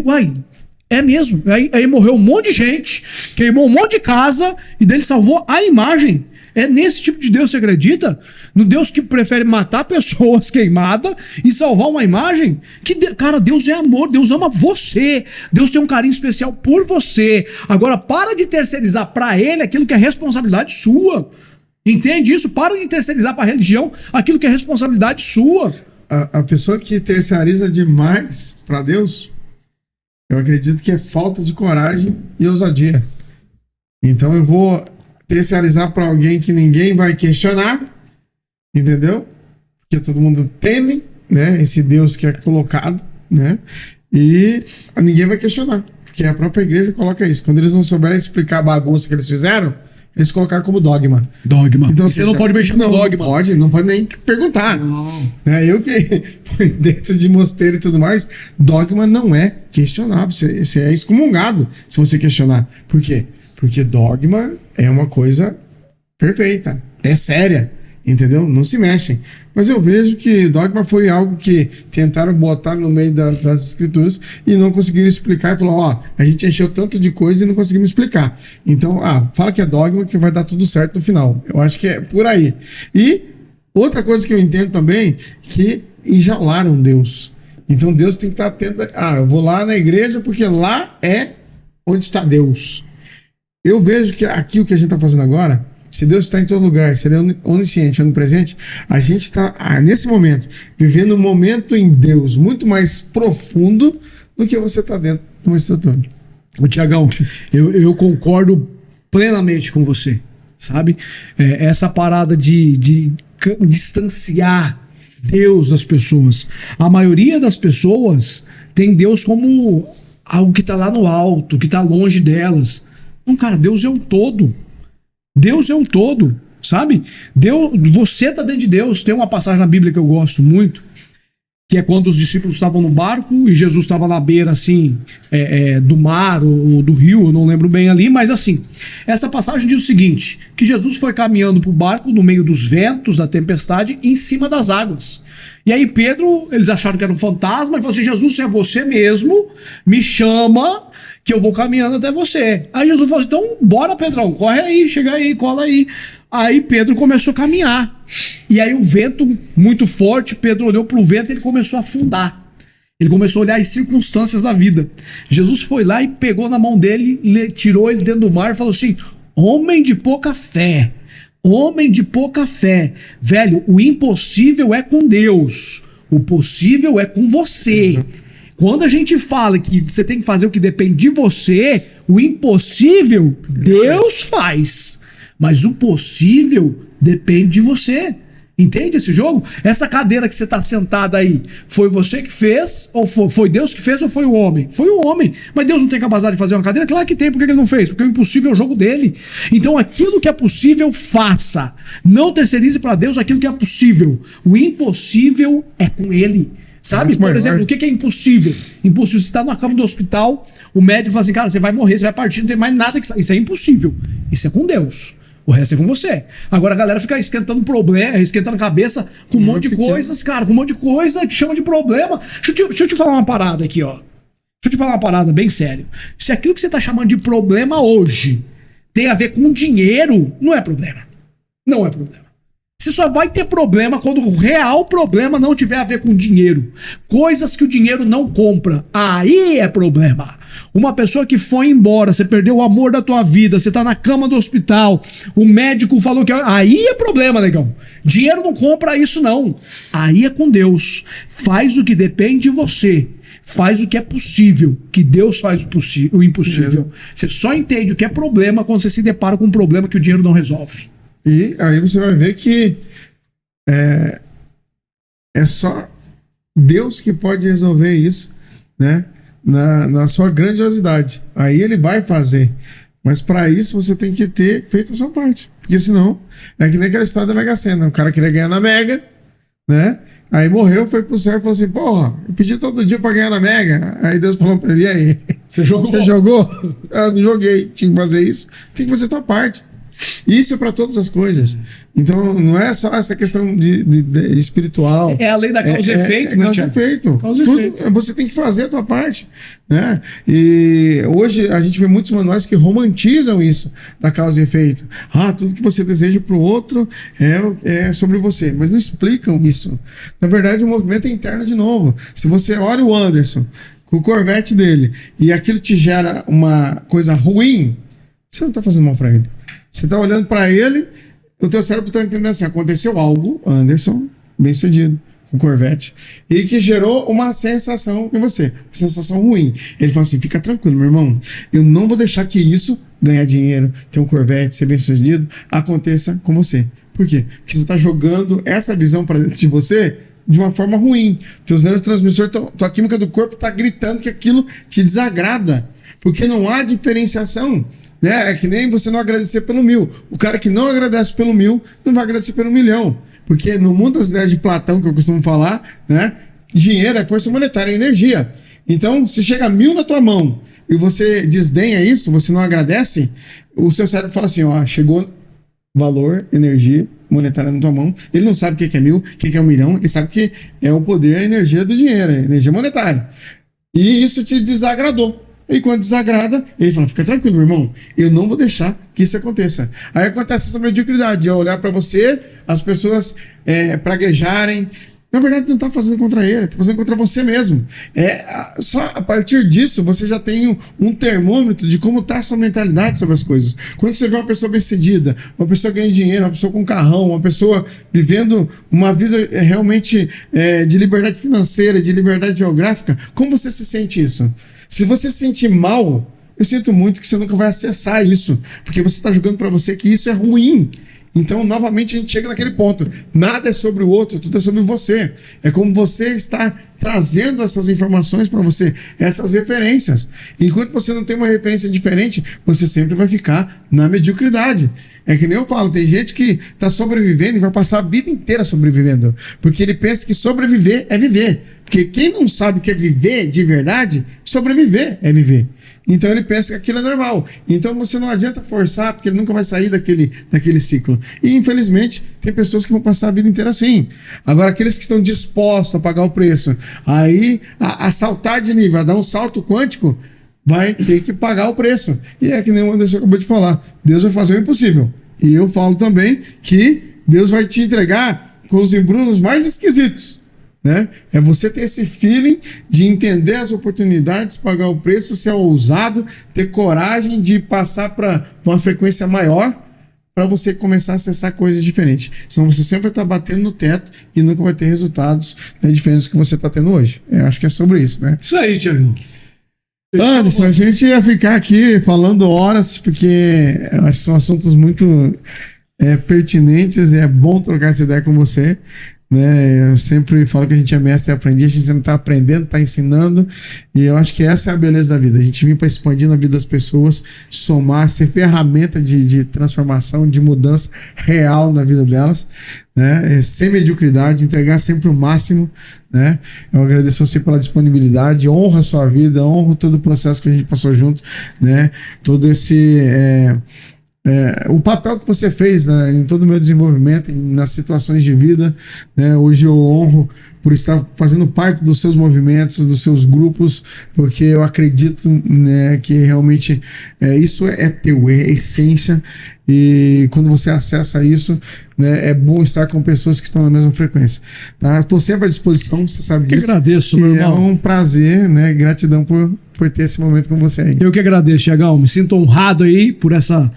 S2: Uai, é mesmo. Aí morreu um monte de gente, queimou um monte de casa, e daí ele salvou a imagem. É nesse tipo de Deus que você acredita? No Deus que prefere matar pessoas queimadas e salvar uma imagem? Cara, Deus é amor, Deus ama você. Deus tem um carinho especial por você. Agora, para de terceirizar para ele aquilo que é responsabilidade sua. Entende isso? Para de terceirizar para a religião aquilo que é responsabilidade sua.
S1: A pessoa que terceiriza demais para Deus, eu acredito que é falta de coragem e ousadia. Então eu vou terceirizar para alguém que ninguém vai questionar, entendeu? Porque todo mundo teme, né? Esse Deus que é colocado, né? E ninguém vai questionar, porque a própria igreja coloca isso. Quando eles não souberem explicar a bagunça que eles fizeram, eles colocaram como dogma.
S2: Dogma.
S1: Então,
S2: você não pode mexer no dogma.
S1: Não pode nem perguntar.
S2: Não.
S1: Eu que fui dentro de mosteiro e tudo mais, dogma não é questionável. Você é excomungado se você questionar. Por quê? Porque dogma é uma coisa perfeita, é séria, entendeu? Não se mexem. Mas eu vejo que dogma foi algo que tentaram botar no meio das escrituras e não conseguiram explicar. E falou, a gente encheu tanto de coisa e não conseguimos explicar. Então, fala que é dogma que vai dar tudo certo no final. Eu acho que é por aí. E outra coisa que eu entendo também, que enjaularam Deus. Então Deus tem que estar atento. Eu vou lá na igreja porque lá é onde está Deus. Eu vejo que aqui o que a gente está fazendo agora, se Deus está em todo lugar, se Ele é onisciente, onipresente, a gente está, nesse momento, vivendo um momento em Deus muito mais profundo do que você está dentro de uma estrutura.
S2: Tiagão, eu concordo plenamente com você, sabe? Essa parada de distanciar Deus das pessoas. A maioria das pessoas tem Deus como algo que está lá no alto, que está longe delas. Não, cara, Deus é um todo. Deus é um todo, sabe? Deus, você está dentro de Deus. Tem uma passagem na Bíblia que eu gosto muito, que é quando os discípulos estavam no barco e Jesus estava na beira, assim, do mar ou do rio, eu não lembro bem ali, mas assim, essa passagem diz o seguinte, que Jesus foi caminhando para o barco no meio dos ventos, da tempestade, em cima das águas. E aí Pedro, eles acharam que era um fantasma, e falou assim, Jesus, se é você mesmo, me chama, que eu vou caminhando até você. Aí Jesus falou assim, então bora, Pedrão, corre aí, chega aí, cola aí. Aí Pedro começou a caminhar. E aí o vento muito forte, Pedro olhou para o vento e ele começou a afundar. Ele começou a olhar as circunstâncias da vida. Jesus foi lá e pegou na mão dele, tirou ele dentro do mar e falou assim, homem de pouca fé. Homem de pouca fé. Velho, o impossível é com Deus. O possível é com você. Exato. Quando a gente fala que você tem que fazer o que depende de você, o impossível Deus faz. Mas o possível depende de você. Entende esse jogo? Essa cadeira que você está sentada aí, foi você que fez? Ou foi Deus que fez ou foi o homem? Foi o homem. Mas Deus não tem capacidade de fazer uma cadeira? Claro que tem. Por que ele não fez? Porque o impossível é o jogo dele. Então aquilo que é possível, faça. Não terceirize para Deus aquilo que é possível. O impossível é com ele. Sabe? Por exemplo, o que é impossível? Impossível. Você está na cama do hospital, o médico fala assim, cara, você vai morrer, você vai partir, não tem mais nada que... Isso é impossível. Isso é com Deus. O resto é com você. Agora a galera fica esquentando problema, esquentando cabeça com um monte de coisas, cara, com um monte de coisa que chama de problema. Deixa eu te falar uma parada aqui, ó. Deixa eu te falar uma parada bem sério. Se aquilo que você tá chamando de problema hoje tem a ver com dinheiro, não é problema. Não é problema. Você só vai ter problema quando o real problema não tiver a ver com dinheiro. Coisas que o dinheiro não compra. Aí é problema. Uma pessoa que foi embora, você perdeu o amor da tua vida, você tá na cama do hospital, o médico falou que... Aí é problema, negão. Dinheiro não compra isso, não. Aí é com Deus. Faz o que depende de você. Faz o que é possível, que Deus faz o impossível. Você só entende o que é problema quando você se depara com um problema que o dinheiro não resolve.
S1: E aí você vai ver que é só Deus que pode resolver isso, né? Na sua grandiosidade. Aí ele vai fazer. Mas para isso você tem que ter feito a sua parte. Porque senão, é que nem aquela história da Mega Sena. O cara queria ganhar na Mega, né? Aí morreu, foi pro céu e falou assim, porra, eu pedi todo dia pra ganhar na Mega. Aí Deus falou pra ele, e aí? Você jogou? Você jogou? Eu não joguei. Tinha que fazer isso. Tem que fazer a tua parte. Isso é para todas as coisas. Então não é só essa questão de espiritual.
S2: É a lei da causa e efeito, né?
S1: Causa e efeito. Você tem que fazer a tua parte, né? E hoje a gente vê muitos manuais que romantizam isso da causa e efeito. Tudo que você deseja para o outro é sobre você, mas não explicam isso. Na verdade, o movimento é interno de novo. Se você olha o Anderson com o Corvette dele e aquilo te gera uma coisa ruim, você não está fazendo mal para ele. Você está olhando para ele, o teu cérebro está entendendo assim, aconteceu algo, Anderson, bem sucedido, com Corvette, e que gerou uma sensação em você, uma sensação ruim. Ele fala assim, fica tranquilo, meu irmão, eu não vou deixar que isso, ganhar dinheiro, ter um Corvette, ser bem sucedido, aconteça com você. Por quê? Porque você está jogando essa visão para dentro de você de uma forma ruim. Teus neurotransmissores, tua química do corpo está gritando que aquilo te desagrada. Porque não há diferenciação. Né? É que nem você não agradecer pelo 1000. O cara que não agradece pelo 1000 não vai agradecer pelo 1.000.000. Porque no mundo das ideias de Platão, que eu costumo falar, né? Dinheiro é força monetária, é energia. Então, se chega 1.000 na tua mão e você desdenha isso, você não agradece, o seu cérebro fala assim, ó, chegou valor, energia monetária na tua mão. Ele não sabe o que é 1.000, o que é 1.000.000, ele sabe que é o poder, a energia do dinheiro, a energia monetária. E isso te desagradou. E quando desagrada, ele fala, fica tranquilo, meu irmão, eu não vou deixar que isso aconteça. Aí acontece essa mediocridade, é olhar para você, as pessoas praguejarem. Na verdade, não está fazendo contra ele, está fazendo contra você mesmo. Só a partir disso, você já tem um termômetro de como está a sua mentalidade sobre as coisas. Quando você vê uma pessoa bem-sucedida, uma pessoa ganhando dinheiro, uma pessoa com carrão, uma pessoa vivendo uma vida realmente de liberdade financeira, de liberdade geográfica, como você se sente isso? Se você se sentir mal, eu sinto muito que você nunca vai acessar isso, porque você está jogando para você que isso é ruim. Então, novamente, a gente chega naquele ponto. Nada é sobre o outro, tudo é sobre você. É como você está trazendo essas informações para você, essas referências. Enquanto você não tem uma referência diferente, você sempre vai ficar na mediocridade. É que nem eu falo, tem gente que está sobrevivendo e vai passar a vida inteira sobrevivendo. Porque ele pensa que sobreviver é viver. Porque quem não sabe o que é viver de verdade, sobreviver é viver. Então ele pensa que aquilo é normal. Então você não adianta forçar, porque ele nunca vai sair daquele ciclo. E infelizmente tem pessoas que vão passar a vida inteira assim. Agora aqueles que estão dispostos a pagar o preço, aí a saltar de nível, a dar um salto quântico, vai ter que pagar o preço. E é que nem o Anderson acabou de falar, Deus vai fazer o impossível. E eu falo também que Deus vai te entregar com os embrulhos mais esquisitos. Né? É você ter esse feeling de entender as oportunidades, pagar o preço, ser ousado, ter coragem de passar para uma frequência maior para você começar a acessar coisas diferentes. Senão você sempre vai estar batendo no teto e nunca vai ter resultados diferentes do que você está tendo hoje. Eu acho que é sobre isso, né?
S2: Isso aí, Thiago.
S1: Anderson, a gente ia ficar aqui falando horas, porque eu acho que são assuntos muito pertinentes e é bom trocar essa ideia com você. Né? Eu sempre falo que a gente é mestre e aprendiz, a gente sempre está aprendendo, está ensinando, e eu acho que essa é a beleza da vida. A gente vem para expandir na vida das pessoas, somar, ser ferramenta de transformação, de mudança real na vida delas, né? Sem mediocridade, entregar sempre o máximo. Né? Eu agradeço você pela disponibilidade, honro a sua vida, honro todo o processo que a gente passou junto, né? Todo esse o papel que você fez, né, em todo o meu desenvolvimento, nas situações de vida, né? Hoje eu honro por estar fazendo parte dos seus movimentos, dos seus grupos, porque eu acredito, né, que realmente isso é teu, é essência, e quando você acessa isso, né, é bom estar com pessoas que estão na mesma frequência. Tá? Estou sempre à disposição, você sabe disso.
S2: Eu agradeço, meu irmão.
S1: É um prazer, né? Gratidão por ter esse momento com você aí.
S2: Eu que agradeço, Thiagão. Me sinto honrado aí por essa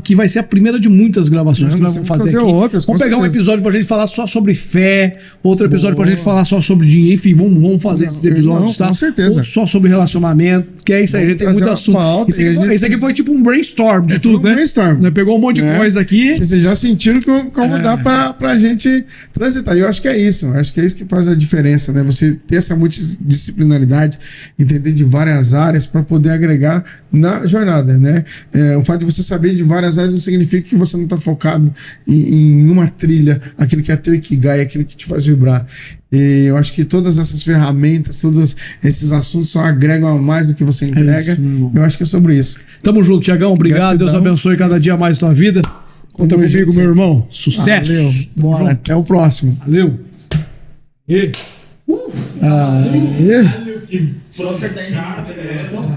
S2: que vai ser a primeira de muitas gravações que nós vamos fazer aqui.
S1: Outras,
S2: vamos pegar um episódio pra gente falar só sobre fé, outro episódio pra gente falar só sobre dinheiro, enfim, vamos fazer esses episódios, tá?
S1: Com certeza.
S2: Outro só sobre relacionamento, que é isso aí, a gente tem muito assunto. Isso aqui foi tipo um brainstorm de tudo, né?
S1: Brainstorm.
S2: Pegou um monte de coisa aqui.
S1: Vocês já sentiram como dá pra gente transitar. E eu acho que é isso. Acho que é isso que faz a diferença, né? Você ter essa multidisciplinaridade, entender de várias áreas para poder agregar na jornada, né? O fato de você saber de várias áreas não significa que você não está focado em uma trilha, aquilo que é teu Ikigai, aquilo que te faz vibrar. E eu acho que todas essas ferramentas, todos esses assuntos só agregam a mais do que você entrega. Eu acho que é sobre isso.
S2: Tamo junto, Thiagão. Obrigado. Gratidão. Deus abençoe cada dia mais a tua vida. Conta comigo, meu irmão. Sucesso.
S1: Valeu. Bora. Até o próximo.
S2: Valeu.
S3: Que propriedade é essa?